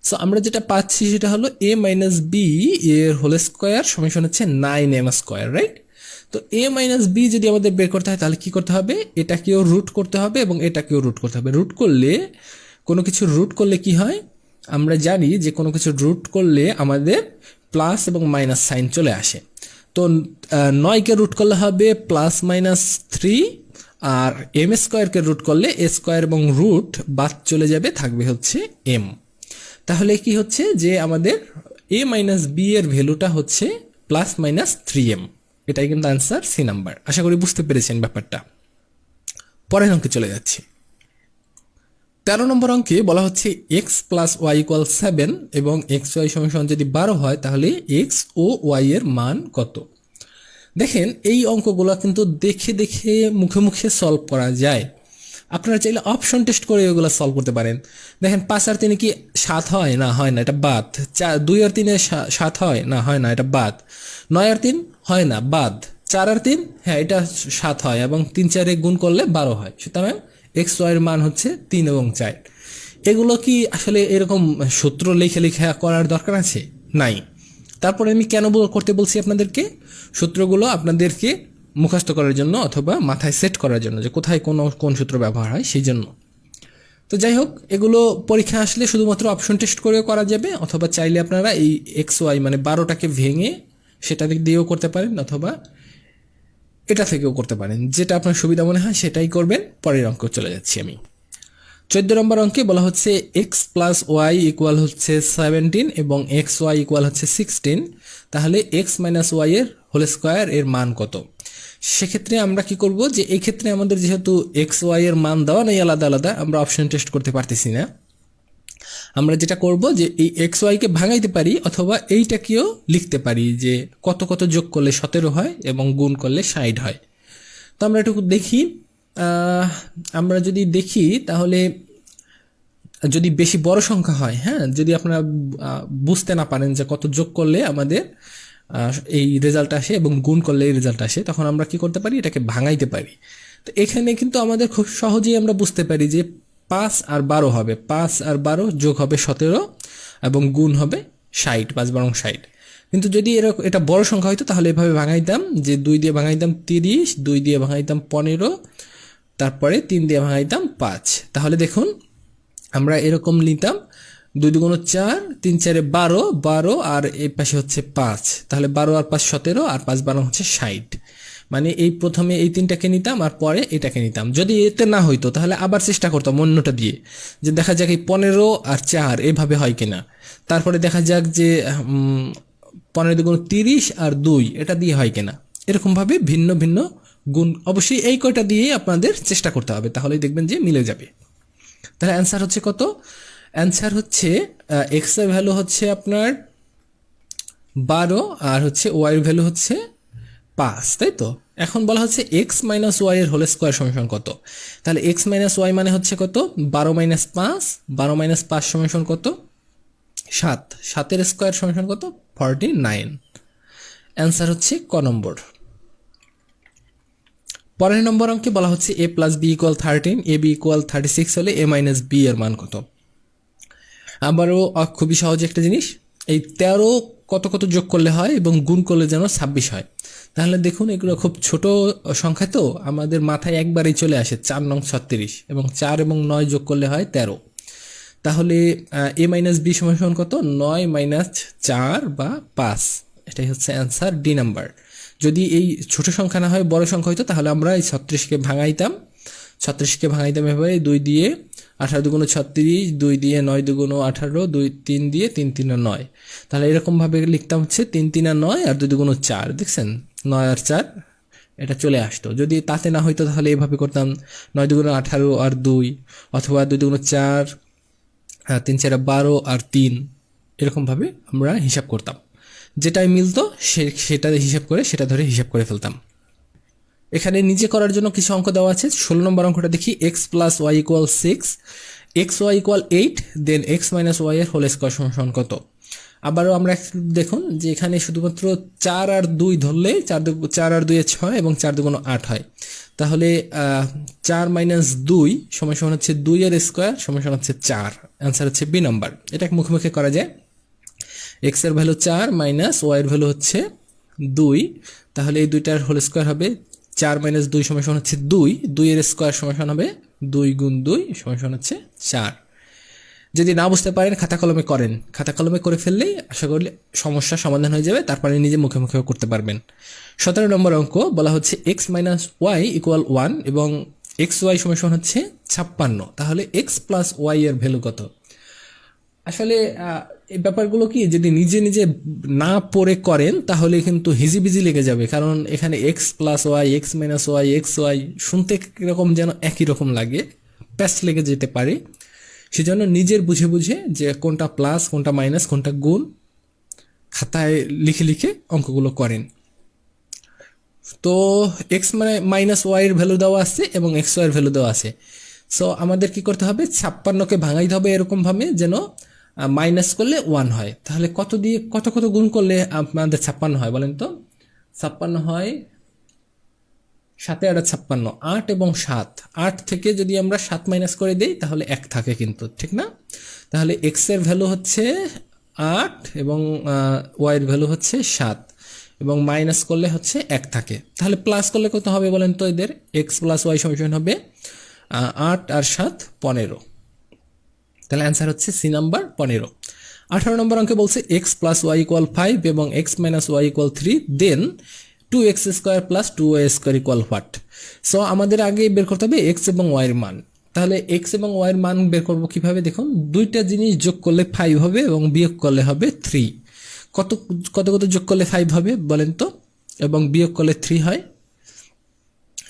A: সো আমরা যেটা পাচ্ছি সেটা হলো a - b এর হোল স্কয়ার সমান হচ্ছে 9m², রাইট? তো a - b যদি আমাদের বের করতে হয় তাহলে কি করতে হবে? এটাকেও রুট করতে হবে এবং এটাকেও রুট করতে হবে। রুট করলে, কোনো কিছু রুট করলে কি হয়? আমরা জানি যে কোনো কিছু রুট করলে আমাদের প্লাস এবং মাইনাস সাইন চলে আসে। তো 9কে রুট করলে হবে +-3, আর m²কে রুট করলে a² এবং রুট বাদ চলে যাবে, থাকবে হচ্ছে m। তাহলে কি হচ্ছে যে আমাদের a - b এর ভ্যালুটা হচ্ছে +-3m। এটাই কিন্তু আনসার, সি নাম্বার। আশা করি বুঝতে পেরেছেন ব্যাপারটা। পরের অঙ্কে চলে যাচ্ছি। 13 নম্বর অঙ্কে বলা হচ্ছে এক্স প্লাস ওয়াই ইকুয়াল 7 এবং এক্স ওয়াই সমান যদি 12 হয় তাহলে এক্স ও ওয়াই এর মান কত। দেখেন এই অঙ্কগুলো কিন্তু দেখে দেখে মুখে মুখে সলভ করা যায়। আপনারা চাইলে অপশন টেস্ট করে এগুলো সলভ করতে পারেন। দেখেন 5 আর 3 কি 7 হয় না, হয় না, এটা বাদ। 2 আর 3 7 হয় না, হয় না, এটা বাদ। 9 আর 3 হয় না, বাদ। 4 আর 3 হ্যাঁ এটা 7 হয় এবং 3 4 এ গুণ করলে 12 হয়। সুতরাং এক্স ওয়াই এর মান হচ্ছে 3 এবং 4। এগুলো কি আসলে এরকম সূত্র লিখে লিখে করার দরকার আছে? নাই। তারপরে আমি কেন করতে বলছি আপনাদেরকে, সূত্রগুলো আপনাদেরকে মুখস্থ করার জন্য অথবা মাথায় সেট করার জন্য যে কোথায় কোন সূত্র ব্যবহার হয় সেই জন্য। তো যাই হোক, এগুলো পরীক্ষা আসলে শুধুমাত্র অপশন টেস্ট করেও করা যাবে, অথবা চাইলে আপনারা এই এক্স ওয়াই মানে 12টাকে ভেঙে সেটা দিয়েও করতে পারেন, অথবা এটা থেকেও করতে পারেন। যেটা আপনার সুবিধা মনে হয় সেটাই করবেন। পরের অঙ্ক চলে যাচ্ছি আমি। 14 নম্বর অঙ্কে বলা হচ্ছে এক্স প্লাস ওয়াই ইকুয়াল হচ্ছে 17 এবং এক্স ওয়াই ইকুয়াল হচ্ছে 16। তাহলে এক্স মাইনাস ওয়াই এর হোল স্কোয়ার এর মান কত। সেক্ষেত্রে আমরা কি করব, যে এই ক্ষেত্রে আমাদের যেহেতু এক্স ওয়াই এর মান দেওয়া নেই আলাদা আলাদা, আমরা অপশন টেস্ট করতে পারতেছি না। আমরা যেটা করব যে এই এক্স ওয়াইকে ভাঙাইতে পারি, অথবা এইটাকেও লিখতে পারি যে কত কত যোগ করলে 17 হয় এবং গুণ করলে 60 হয়। তো আমরা একটু দেখি। আমরা যদি দেখি তাহলে যদি বেশি বড় সংখ্যা হয়, হ্যাঁ, যদি আপনারা বুঝতে না পারেন যে কত যোগ করলে আমাদের এই রেজাল্ট আসে এবং গুণ করলে এই রেজাল্ট আসে, তখন আমরা কি করতে পারি, এটাকে ভাঙাইতে পারি। তো এখানে কিন্তু আমাদের খুব সহজেই আমরা বুঝতে পারি যে 5 আর 12 হবে, 5 আর 12 যোগ হবে 17 এবং গুণ হবে 60, 5 12 60। কিন্তু যদি এটা বড় সংখ্যা হইতো তাহলে এভাবে ভাঙাইতাম যে 2 দিয়ে ভাঙাইতাম 30, 2 দিয়ে ভাঙাইতাম 15, তারপরে 3 দিয়ে ভাঙাইতাম 5। তাহলে দেখুন আমরা এরকম নিতাম 2 দুগুণ 4, 3 4 12, 12 আর এই পাশে হচ্ছে 5। তাহলে 12 আর 5 17 আর 5 12 হচ্ছে 60। মানে এই প্রথমে এই তিনটাকে নিতাম আর পরে এটাকে নিতাম। যদি এতে না হইতো তাহলে আবার চেষ্টা করতাম অন্যটা দিয়ে, যে দেখা যাক এই 15 আর 4 এভাবে হয় কিনা। তারপরে দেখা যাক যে 15 দুগুণ 30 আর 2 এটা দিয়ে হয় কিনা। এরকমভাবে ভিন্ন ভিন্ন গুণ অবশ্যই এই কয়টা দিয়েই আপনাদের চেষ্টা করতে হবে, তাহলেই দেখবেন যে মিলে যাবে। তাহলে অ্যান্সার হচ্ছে কত? অ্যান্সার হচ্ছে এক্স এর ভ্যালু হচ্ছে আপনার 12 আর হচ্ছে ওয়াই এর ভ্যালু হচ্ছে 5, তাই তো। এখন বলা হচ্ছে এক্স মাইনাস ওয়াই এর হোল স্কোয়ার সমান কত। তাহলে এক্স মাইনাস ওয়াই মানে হচ্ছে কত, 12 মাইনাস 5, 12 মাইনাস 5 সমান কত, 7, 7 এর স্কোয়ার সমান কত, 49। অ্যান্সার হচ্ছে ক নম্বর। পরের নম্বর অঙ্কে বলা হচ্ছে a plus B equal 13, A B equal 36 হলে এ মাইনাস বি এর মান কত। আবারও খুবই সহজ একটা জিনিস, এই 13 কত কত যোগ করলে হয় এবং গুণ করলে যেন 26 হয়। তাহলে দেখুন এগুলো খুব ছোট সংখ্যা, তো আমাদের মাথায় একবারেই চলে আসে 4 নং 36 এবং 4 এবং 9 যোগ করলে হয় 13। তাহলে এ মাইনাস বি সমান কত, 9 মাইনাস 4 বা 5। এটাই হচ্ছে অ্যান্সার, ডি নাম্বার। যদি এই ছোট সংখ্যা না হয় বড় সংখ্যা হইতো তাহলে আমরা এই 36কে ভাঙাইতাম, 36কে ভাঙাইতাম এভাবে 2 দিয়ে 18 দুগুণ 36, 2 দিয়ে 9 দুগুণ 18, 2 3 দিয়ে 3 3 9। তাহলে এরকমভাবে লিখতাম হচ্ছে 3 3 9 আর 2 দুগুণ 4। দেখছেন 9 আর 4 এটা চলে আসতো। যদি তাতে না হইতো তাহলে এইভাবে করতাম 9 দুগুণ 18 আর 2, অথবা 2 দুগুণ 4, 3 4 12 আর 3। এরকমভাবে আমরা হিসাব করতাম, যেটাই মিলতো সেটা হিসাব করে সেটা ধরে হিসাব করে ফেলতাম। এখানে নিজে করার জন্য কিছু অঙ্ক দেওয়া আছে। 16 নম্বর অঙ্কটা দেখি, X plus Y equal 6, X Y equal 8, then X minus Y এর হোল স্কোয়ার সমান কত। আবারও আমরা দেখুন যে এখানে শুধুমাত্র 4 আর 2 ধরলে 4 আর 2 এ 6 এবং 4 দুগুণ 8 হয়। তাহলে 4 মাইনাস 2 সমান সমান হচ্ছে 2 এর স্কোয়ার সমান সমান হচ্ছে 4। অ্যান্সার হচ্ছে বি নাম্বার। এটা মুখে মুখে করা যায়। এক্স এর ভ্যালু 4 মাইনাস ওয়াই এর ভ্যালু হচ্ছে 2, তাহলে এই দুইটার হোল স্কোয়ার হবে 4 মাইনাস 2 সমান সমান হচ্ছে 2, 2 এর স্কোয়ার সমান সমান হবে 2 গুণ 2 সমান সমান হচ্ছে 4। যদি না বুঝতে পারেন খাতা কলমে করেন, খাতা কলমে করে ফেললেই আশা করি সমস্যার সমাধান হয়ে যাবে, তারপরে নিজে মুখে মুখেও করতে পারবেন। 17 নম্বর অঙ্ক বলা হচ্ছে এক্স মাইনাস ওয়াই ইকুয়াল 1 এবং এক্স ওয়াই সমান সমান হচ্ছে 56। তাহলে এক্স প্লাস ওয়াই এর ভ্যালু কত। আসলে এই ব্যাপারগুলো কি যদি নিজে নিজে না পড়ে করেন তাহলে কিন্তু হিজিবিজি লেগে যাবে, কারণ এখানে X plus Y, X minus Y, X Y শুনতে কিরকম যেন একই রকম লাগে, প্যাচ লেগে যেতে পারে। সেজন্য নিজের বুঝে বুঝে যে কোনটা প্লাস কোনটা মাইনাস কোনটা গুণ খাতায় লিখে লিখে অঙ্কগুলো করেন। তো এক্স মানে মাইনাস ওয়াইয়ের ভ্যালু দেওয়া আছে এবং এক্স ওয়াইয়ের ভ্যালু দেওয়া আছে। সো আমাদের কি করতে হবে, 56কে ভাঙাইতে হবে এরকমভাবে যেন মাইনাস করলে 1 হয়। তাহলে কত দিয়ে কত কত গুণ করলে আপনাদের 56 হয় বলেন তো? 56 হয় 7 আর 56, 8 এবং 7। 8 থেকে যদি আমরা 7 মাইনাস করে দিই তাহলে 1 থাকে কিন্তু, ঠিক না? তাহলে এক্স এর ভ্যালু হচ্ছে 8 এবং ওয়াইয়ের ভ্যালু হচ্ছে 7 এবং মাইনাস করলে হচ্ছে 1 থাকে। তাহলে প্লাস করলে কত হবে বলেন তো? এদের এক্স প্লাস ওয়াই সমান হবে 8 আর 7 15। তাহলে অ্যান্সার হচ্ছে সি নাম্বার 15। 18 নম্বর অঙ্কে বলছে এক্স প্লাস ওয়াই ইকুয়াল 5 এবং X minus Y equal 3, then 2x square plus 2y square equal what? So আমাদের আগে বের করতে হবে এক্স এবং ওয়াইয়ের মান। তাহলে এক্স এবং ওয়াইয়ের মান বের করবো কিভাবে? দেখুন, দুইটা জিনিস যোগ করলে 5 হবে এবং বিয়োগ করলে হবে 3। কত কত কত যোগ করলে 5 হবে বলেন তো, এবং বিয়োগ করলে 3 হয়?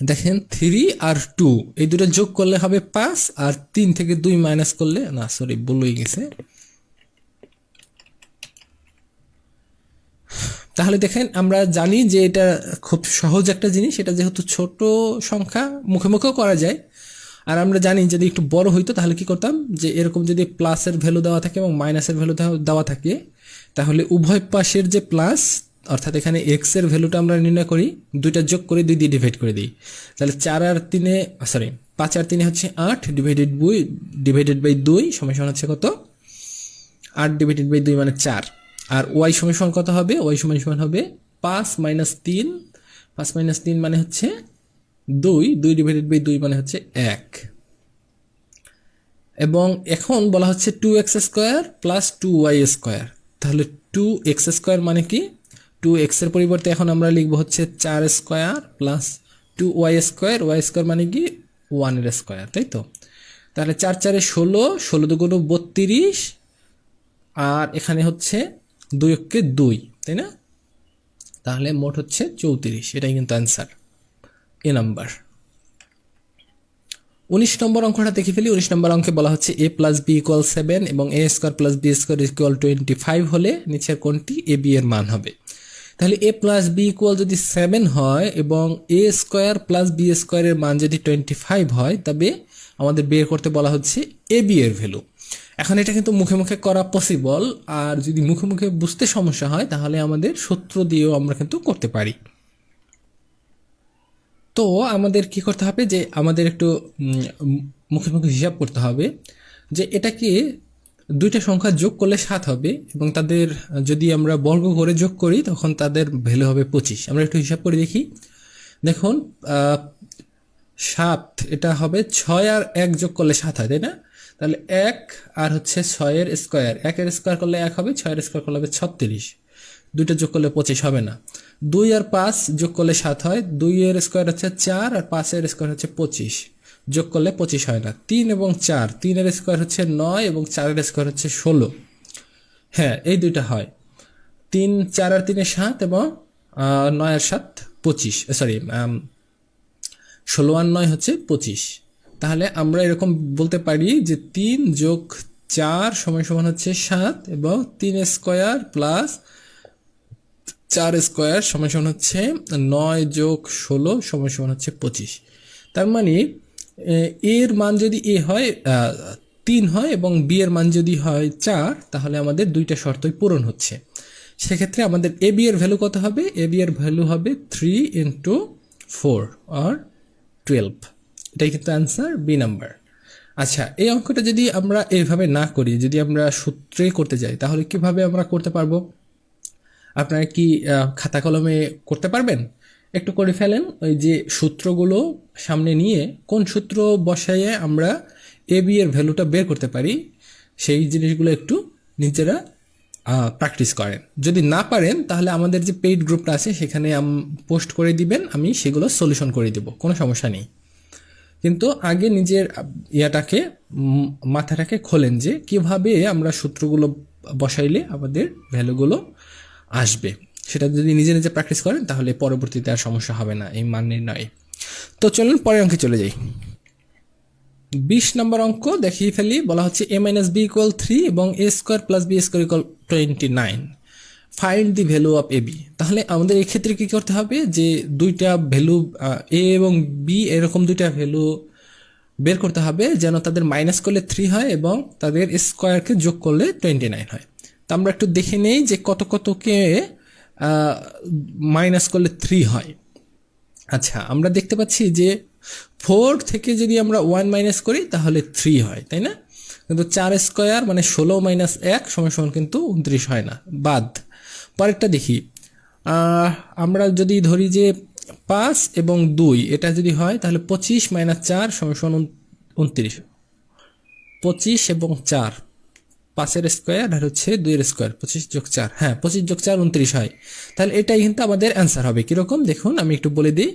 A: দেখেন 3 আর 2 এই দুটো যোগ করলে হবে 5, আর 3 থেকে 2 মাইনাস করলে, না সরি ভুল হয়ে গেছে। তাহলে দেখেন আমরা জানি যে এটা খুব সহজ একটা জিনিস, এটা যেহেতু ছোট সংখ্যা মুখে মুখেও করা যায়। আর আমরা জানি যদি একটু বড় হইতো তাহলে কি করতাম, যে এরকম যদি প্লাসের ভ্যালু দেওয়া থাকে এবং মাইনাসের ভ্যালু দেওয়া থাকে তাহলে উভয় পাশের যে প্লাস, অর্থাৎ এখানে এক্স এর ভ্যালুটা আমরা নির্ণয় করি, দুইটা যোগ করে 2 দিয়ে ডিভাইড করে দিই। তাহলে 4 আর 3 সরি 5 আর 3 হচ্ছে 8 ডিভাইডেড বাই 2 সমান হচ্ছে কত? 8 ডিভাইডেড বাই 2 মানে 4। আর ওয়াই সমান কত হবে? ওয়াই সমান হবে 5 মাইনাস 3। 5 মাইনাস 3 মানে হচ্ছে 2। 2 ডিভাইডেড বাই 2 মানে হচ্ছে 1। এবং এখন বলা হচ্ছে 2x square plus 2y square. তাহলে 2x স্কোয়ার মানে কি? 2x এর পরিবর্তে এখন আমরা লিখবো হচ্ছে 4 square plus 2y square. Y square মানে কি? 1 এর স্কোয়ার, তাই তো? তাহলে 4 4 16, 16 দুগুণ 32, আর এখানে হচ্ছে 2 কে 2, তাই না? তাহলে মোট হচ্ছে 34। এটাই কিন্তু অ্যান্সার, এ নাম্বার। 19 নম্বর অঙ্কটা দেখে ফেলি। 19 নম্বর অঙ্কে বলা হচ্ছে a প্লাস বি ইকুয়াল 7 এবং a square plus B square equal 25 হলে নিচের কোনটি এ বি এর মান হবে? তাহলে a প্লাস বি ইকুয়াল যদি 7 হয় এবং a স্কোয়ার প্লাস বি স্কোয়ারের মান যদি 25 হয়, তবে আমাদের বের করতে বলা হচ্ছে এ বি এর ভ্যালু। এখন এটা কিন্তু মুখে মুখে করা পসিবল, আর যদি মুখে মুখে বুঝতে সমস্যা হয় তাহলে আমাদের সূত্র দিয়েও আমরা কিন্তু করতে পারি। তো আমাদের কি করতে হবে, যে আমাদের একটু মুখে মুখে হিসাব করতে হবে যে এটাকে দুইটা সংখ্যা যোগ করলে 7 হবে এবং তাদের যদি আমরা বর্গ করে যোগ করি তখন তাদের ভ্যালু হবে 25। আমরা একটু হিসাব করে দেখি। দেখুন 7 এটা হবে 6 আর 1 যোগ করলে 7 হয়, তাই না? তাহলে 1 আর হচ্ছে 6 এর স্কোয়ার, 1 এর স্কোয়ার করলে 1 হবে, 6 এর স্কোয়ার করলে হবে 36। দুইটা যোগ করলে 25 হবে না। 2 আর 5 যোগ করলে 7 হয়, 2 এর স্কোয়ার হচ্ছে 4 আর 5 এর স্কোয়ার হচ্ছে 25, যোগ করলে 25 হয় না। 3 এবং 4, 3 এর স্কোয়ার হচ্ছে 9 এবং 4 এর স্কোয়ার হচ্ছে 16। হ্যাঁ, এই দুইটা হয়। 3 4 আর 3 এর 7 এবং 9 আর 7 25, সরি 16 আর 9 হচ্ছে 25। তাহলে আমরা এরকম বলতে পারি যে 3 যোগ 4 সমান হচ্ছে 7 এবং 3 স্কোয়ার প্লাস 4 স্কোয়ার সমান হচ্ছে 9 যোগ 16 সমান হচ্ছে 25। তার মানে এর মান যদি এ হয় 3 হয় এবং বি এর মান যদি হয় 4, তাহলে আমাদের দুইটা শর্তই পূরণ হচ্ছে। সেক্ষেত্রে আমাদের এ বি এর ভ্যালু কত হবে? এ বি এর ভ্যালু হবে 3 × 4 আর 12। এটাই কিন্তু অ্যান্সার, বি নাম্বার। আচ্ছা, এই অঙ্কটা যদি আমরা এইভাবে না করি, যদি আমরা সূত্রে করতে যাই, তাহলে কিভাবে আমরা করতে পারবো? আপনারা কি খাতা কলমে করতে পারবেন? একটু করে ফেলেন। ওই যে সূত্রগুলো সামনে নিয়ে কোন সূত্র বসাইয়ে আমরা এ বি এর ভ্যালুটা বের করতে পারি, সেই জিনিসগুলো একটু নিজেরা প্র্যাকটিস করেন। যদি না পারেন তাহলে আমাদের যে পেইড গ্রুপটা আছে সেখানে পোস্ট করে দিবেন, আমি সেগুলো সলিউশন করে দেব, কোনো সমস্যা নেই। কিন্তু আগে নিজের ইয়াটাকে মাথাটাকে খোলেন যে কিভাবে আমরা সূত্রগুলো বসাইলে আমাদের ভ্যালুগুলো আসবে। সেটা যদি নিজে নিজে প্র্যাকটিস করেন তাহলে পরবর্তীতে আর সমস্যা হবে না এই মান নির্ণয়ে। তো চলুন পরের অঙ্কে চলে যাই। 20 নম্বর অঙ্ক দেখিয়ে ফেলি। বলা হচ্ছে a মাইনাস বি ইকুয়াল 3 এবং a square plus B square equal 29, find the value of A B. তাহলে আমাদের এই ক্ষেত্রে কি করতে হবে, যে দুইটা ভ্যালু এ এবং বি এরকম দুইটা ভ্যালু বের করতে হবে যেন তাদের মাইনাস করলে 3 হয় এবং তাদের স্কোয়ারকে যোগ করলে 29 হয়। তো আমরা একটু দেখে নেই যে কত কতকে মাইনাস করলে 3 হয়। আচ্ছা, আমরা দেখতে পাচ্ছি যে 4 থেকে যদি আমরা 1 মাইনাস করি তাহলে 3 হয়, তাই না? কিন্তু 4 স্কোয়ার মানে 16 মাইনাস 1 সমান সমান কিন্তু 29 হয় না, বাদ। পরেরটা দেখি, আমরা যদি ধরি যে 5 এবং 2 এটা যদি হয় তাহলে 25 মাইনাস 4 সমান সমান 29। 25 এবং 4, 5-এর স্কোয়ার আর হচ্ছে 2-এর স্কোয়ার, 25 যোগ 4, হ্যাঁ 25 যোগ 4 29 হয়। তাহলে এটাই কিন্তু আমাদের অ্যান্সার হবে। কীরকম দেখুন, আমি একটু বলে দিই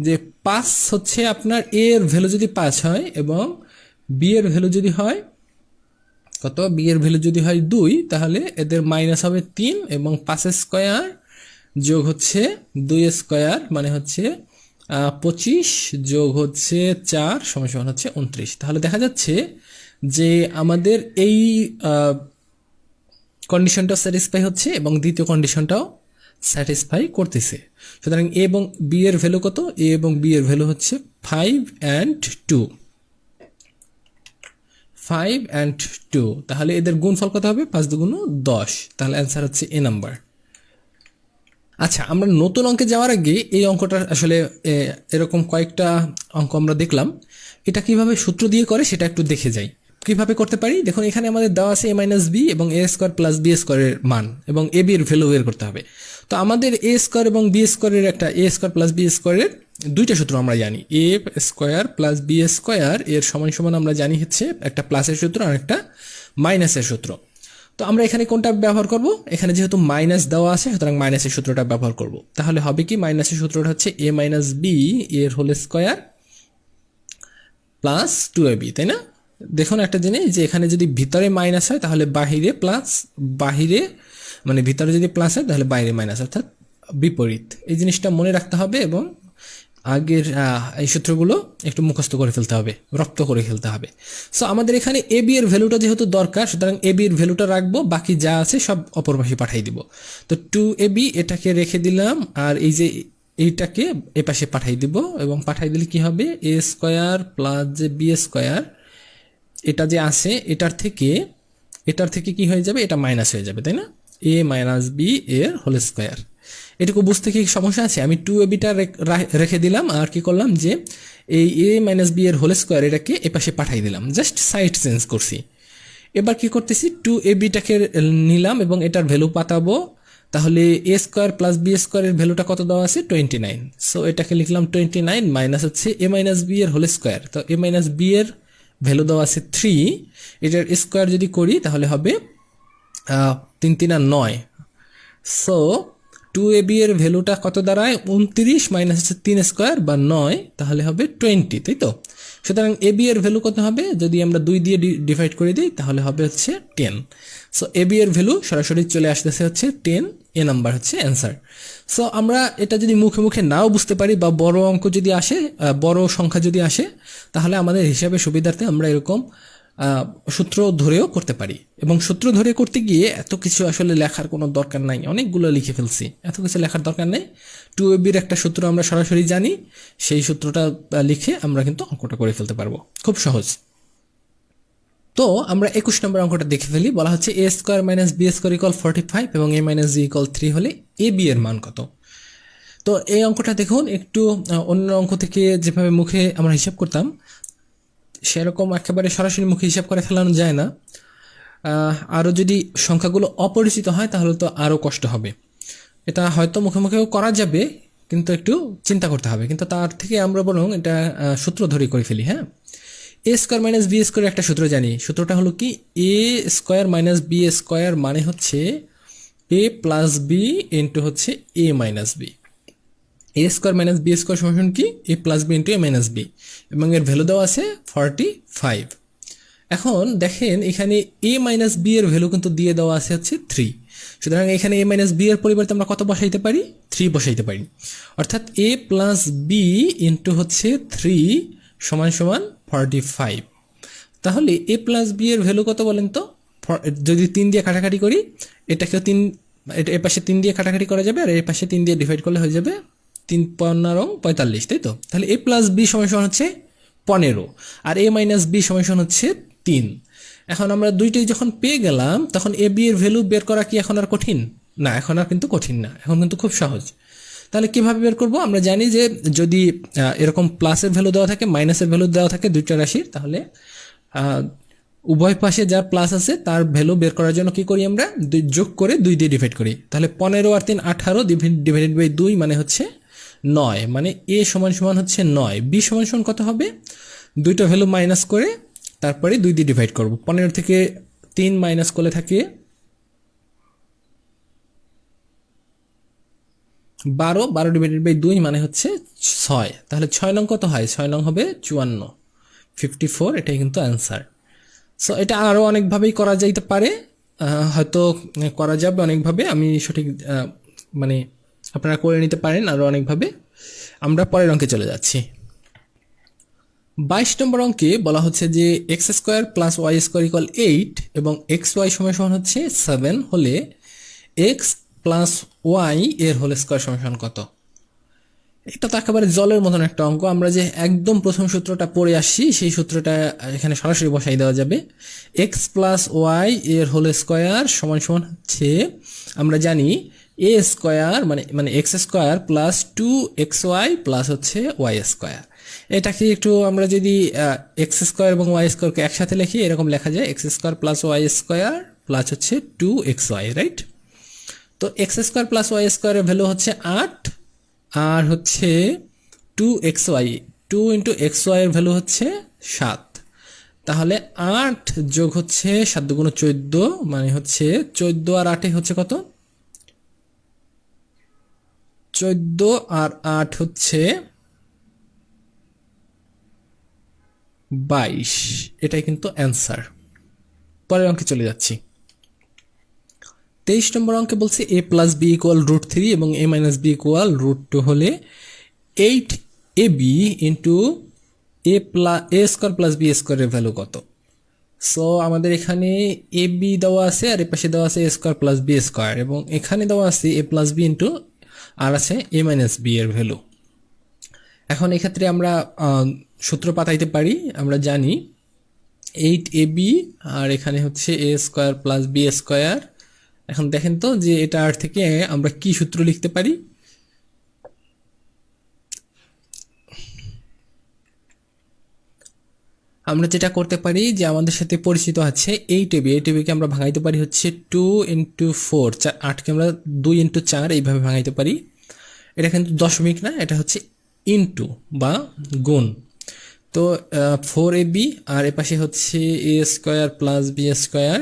A: যে 5 হচ্ছে আপনার এ এর ভ্যালু যদি 5 হয় এবং বি এর ভ্যালু যদি হয় কত, বি এর ভ্যালু যদি হয় 2, তাহলে এদের মাইনাস হবে 3 এবং 5 স্কোয়ার যোগ হচ্ছে 2 স্কোয়ার মানে হচ্ছে 25 যোগ হচ্ছে 4 সমান সমান হচ্ছে 29। তাহলে দেখা যাচ্ছে যে আমাদের এই কন্ডিশনটাও স্যাটিসফাই হচ্ছে এবং দ্বিতীয় কন্ডিশনটাও স্যাটিসফাই করতেছে। সুতরাং এ এবং বি এর ভ্যালু কত, এ এবং বি এর ভ্যালু হচ্ছে 5 and 2, 5 and 2। তাহলে এদের গুণফল কত হবে, 5 দুগুণ 10। তাহলে অ্যান্সার হচ্ছে এ নাম্বার। আচ্ছা, আমরা নতুন অঙ্কে যাওয়ার আগে এই অঙ্কটা আসলে এরকম কয়েকটা অঙ্ক আমরা দেখলাম, এটা কিভাবে সূত্র দিয়ে করে সেটা একটু দেখে যাই। কিভাবে করতে পারি দেখুন, এখানে আমাদের দেওয়া আছে এ মাইনাস বি এবং এ স্কোয়ার প্লাস বি স্কোয়ারের মান এবং এ বি এর ভ্যালু বের করতে হবে। তো আমাদের এ স্কোয়ার এবং বি স্কোয়ারের একটা এ স্কোয়ার প্লাস বি স্কোয়ারের দুইটা সূত্র আমরা জানি, এ স্কোয়ার প্লাস বি স্কোয়ার এর সমান সমান আমরা জানি হচ্ছে একটা প্লাসের সূত্র আর একটা মাইনাসের সূত্র। তো আমরা এখানে কোনটা ব্যবহার করব, এখানে যেহেতু মাইনাস দেওয়া আছে সুতরাং মাইনাসের সূত্রটা ব্যবহার করব। তাহলে হবে কি, মাইনাসের সূত্রটা হচ্ছে এ মাইনাস বি এর হোল স্কোয়ার প্লাস 2ab, তাই না? দেখুন একটা জিনিস, যে এখানে যদি ভিতরে মাইনাস হয় তাহলে বাহিরে প্লাস, বাহিরে মানে ভিতরে যদি প্লাস হয় তাহলে বাইরে মাইনাস, অর্থাৎ বিপরীত। এই জিনিসটা মনে রাখতে হবে এবং আগের এই সূত্রগুলো একটু মুখস্থ করে ফেলতে হবে, রপ্ত করে ফেলতে হবে। সো আমাদের এখানে এ বি এর ভ্যালুটা যেহেতু দরকার সুতরাং এ বি এর ভ্যালুটা রাখবো, বাকি যা আছে সব অপর পাশে পাঠিয়ে দিব। তো 2ab এটাকে রেখে দিলাম আর এই যে এইটাকে এ পাশে পাঠিয়ে দিব এবং পাঠিয়ে দিলে কি হবে, এ স্কোয়ার প্লাস যে বি স্কোয়ার এটা যে আছে এটার থেকে কি হয়ে যাবে, এটা মাইনাস হয়ে যাবে, তাই না? এ মাইনাস বি এর হোল স্কোয়ার। এটুকু বুঝতে কি সমস্যা আছে? আমি 2ab-টা রেখে দিলাম আর কি করলাম যে এই এ মাইনাস বি এর হোল স্কোয়ার এটাকে এপাশে পাঠিয়ে দিলাম, জাস্ট সাইড চেঞ্জ করছি। এবার কি করতেছি, 2ab-টাকে নিলাম এবং এটার ভ্যালু পাতাবো। তাহলে এ স্কোয়ার প্লাস বি স্কোয়ারের ভ্যালুটা কত দেওয়া আছে, 29। সো এটাকে লিখলাম 29 মাইনাস হচ্ছে এ মাইনাস বি এর হোল স্কোয়ার। তো এ মাইনাস বি এর ভ্যালু দেওয়া আছে 3, এটার স্কোয়ার যদি করি তাহলে হবে 3 3 9। সো 2ab এর ভ্যালুটা কত দাঁড়ায়, 29 মাইনাস হচ্ছে 3 স্কোয়ার বা 9, তাহলে হবে 20, তাই তো? সুতরাং ab এর ভ্যালু কত হবে, যদি আমরা 2 দিয়ে ডিভাইড করে দিই তাহলে হবে হচ্ছে 10। সো ab এর ভ্যালু সরাসরি চলে আসতেছে হচ্ছে 10, এ নাম্বার হচ্ছে অ্যান্সার। সো আমরা এটা যদি মুখে মুখে নাও বুঝতে পারি বা বড় অঙ্ক যদি আসে, বড় সংখ্যা যদি আসে, তাহলে আমাদের হিসাবে সুবিধার্থে আমরা এরকম সূত্র ধরেও করতে পারি। এবং সূত্র ধরে করতে গিয়ে এত কিছু আসলে লেখার কোনো দরকার নাই, অনেকগুলো লিখে ফেলছি, এত কিছু লেখার দরকার নেই। 2ab-র একটা সূত্র আমরা সরাসরি জানি, সেই সূত্রটা লিখে আমরা কিন্তু অঙ্কটা করে ফেলতে পারবো, খুব সহজ। তো আমরা 21 নম্বর অঙ্কটা দেখে ফেলি। বলা হচ্ছে a square minus b square equal 45 এবং এ মাইনাস জি ইকুয়াল 3 হলে এ বি এর মান কত? তো এই অঙ্কটা দেখুন একটু অন্য অঙ্ক থেকে যেভাবে মুখে আমরা হিসাব করতাম সেরকম একেবারে সরাসরি মুখে হিসাব করে ফেলানো যায় না। আরও যদি সংখ্যাগুলো অপরিচিত হয় তাহলে তো আরও কষ্ট হবে। এটা হয়তো মুখে মুখেও করা যাবে কিন্তু একটু চিন্তা করতে হবে। কিন্তু তার থেকে আমরা বরং এটা সূত্র ধরে করে ফেলি। হ্যাঁ, এ স্কোয়ার মাইনাস বি স্কোয়ার একটা সূত্র জানি। সূত্রটা হলো কি, এ স্কোয়ার মাইনাস বি স্কোয়ার মানে হচ্ছে এ প্লাস বি ইন্টু হচ্ছে এ মাইনাস বি। এ স্কোয়ার মাইনাস বি স্কোয়ার সমান কি, এ প্লাস বি ইন্টু এ মাইনাস বি, এবং এর ভ্যালু দেওয়া আছে 45। এখন দেখেন এখানে এ মাইনাস বি এর ভ্যালু কিন্তু দিয়ে দেওয়া আছে হচ্ছে 3। সুতরাং এখানে এ মাইনাস বি এর পরিবর্তে আমরা কত বসাইতে পারি, 3 বসাইতে পারি। অর্থাৎ এ প্লাস বি ইন্টু হচ্ছে 3 সমান সমান 45। তাহলে এ প্লাস বি এর ভ্যালু কত বলেন তো? যদি 3 দিয়ে কাটাকাটি করি, এটাকেও 3, এটা এর পাশে 3 দিয়ে কাটাকাটি করা যাবে, আর এর পাশে 3 দিয়ে ডিভাইড করলে হয়ে যাবে 3 15 45, তাই তো? তাহলে এ প্লাস বি সমান হচ্ছে 15, আর এ মাইনাস বি সমান হচ্ছে 3। এখন আমরা দুইটাই যখন পেয়ে গেলাম, তখন এ বি এর ভ্যালু বের করা কি এখন আর কঠিন? না, এখন আর কিন্তু কঠিন না, এখন কিন্তু খুব সহজ। তাহলে কিভাবে বের করব? আমরা জানি যে যদি এরকম প্লাসের ভ্যালু দেওয়া থাকে, মাইনাসের ভ্যালু দেওয়া থাকে দুইটা রাশির, তাহলে উভয় পাশে যার প্লাস আছে তার ভ্যালু বের করার জন্য কি করি আমরা? যোগ করে 2 দিয়ে ডিভাইড করি। তাহলে 15 আর 3 18 ডিভাইডেড বাই 2 মানে হচ্ছে 9, মানে এ সমান সমান হচ্ছে 9, বি সমান সমান কত হবে? দুইটা ভ্যালু মাইনাস করে তারপরে 2 দিয়ে ডিভাইড করব। 15 থেকে 3 মাইনাস করলে থাকে 12 ডিভাইডেড বাই 2 মানে হচ্ছে 6। তাহলে 6 নং কত হয়? 6 নং হবে 54, 54, এটাই কিন্তু অ্যান্সার। সো এটা আরও অনেকভাবেই করা যাইতে পারে, হয়তো করা যাবে অনেকভাবে, আমি সঠিক মানে আপনারা করে নিতে পারেন আরও অনেকভাবে। আমরা পরের অঙ্কে চলে যাচ্ছি। 22 নম্বর অঙ্কে বলা হচ্ছে যে X square plus Y square equal 8 এবং এক্স ওয়াই সমান সমান হচ্ছে 7 হলে এক্স প্লাস ওয়াই এর হোল স্কোয়ার সমান সমান কত? এটা তো একেবারে জলের মতন একটা অঙ্ক। আমরা যে একদম প্রথম সূত্রটা পড়ে আসছি সেই সূত্রটা এখানে সরাসরি বসাই দেওয়া যাবে। এক্স প্লাস ওয়াই এর হোল স্কোয়ার সমান সমান হচ্ছে, আমরা জানি এ স্কোয়ার মানে x square plus 2xy plus হচ্ছে ওয়াই স্কোয়ার। এটাকে একটু আমরা যদি এক্স স্কোয়ার এবং ওয়াই স্কোয়ারকে একসাথে লিখি, এরকম লেখা যায় X square plus Y square plus হচ্ছে 2xy, রাইট? তো এক্স স্কোয়ার প্লাস ওয়াই স্কোয়ারের ভ্যালু হচ্ছে 8, আর হচ্ছে 2xy, 2 ইন্টু xy এর ভ্যালু হচ্ছে 7। তাহলে 8 যোগ হচ্ছে 7 দুগুণ 14, মানে হচ্ছে 14 আর 8 হচ্ছে কত? 14 আর 8 হচ্ছে 22, এটাই কিন্তু অ্যান্সার। পরের অঙ্কে চলে যাচ্ছি। 23 নম্বর অঙ্কে বলছে এ প্লাস বি ইকুয়াল √3 এবং এ মাইনাস বি ইকুয়াল √2 হলে 8ab ইন্টু এ স্কোয়ার প্লাস বি স্কোয়ারের ভ্যালু কত? সো আমাদের এখানে এ বি দেওয়া আছে, আর এ পাশে দেওয়া আছে এ স্কোয়ার প্লাস বি স্কোয়ার, এবং এখানে দেওয়া আছে এ প্লাস বি ইন্টু আর আছে এ মাইনাস বি এর ভ্যালু। এখন এক্ষেত্রে আমরা সূত্র পাতাইতে পারি। আমরা জানি 8ab আর এখানে হচ্ছে a square plus B square. এখন দেখেন তো যে এটার থেকে আমরা কি সূত্র লিখতে পারি? আমরা যেটা করতে পারি যে আমাদের সাথে পরিচিত আছে 8ab, 8abকে আমরা ভাঙাইতে পারি হচ্ছে 2 ইন্টু 4, 8কে আমরা 2 ইন্টু 4 এইভাবে ভাঙাইতে পারি। এটা কিন্তু দশমিক না, এটা হচ্ছে ইন্টু বা গুণ। তো 4ab আর এ পাশে হচ্ছে a square plus B square.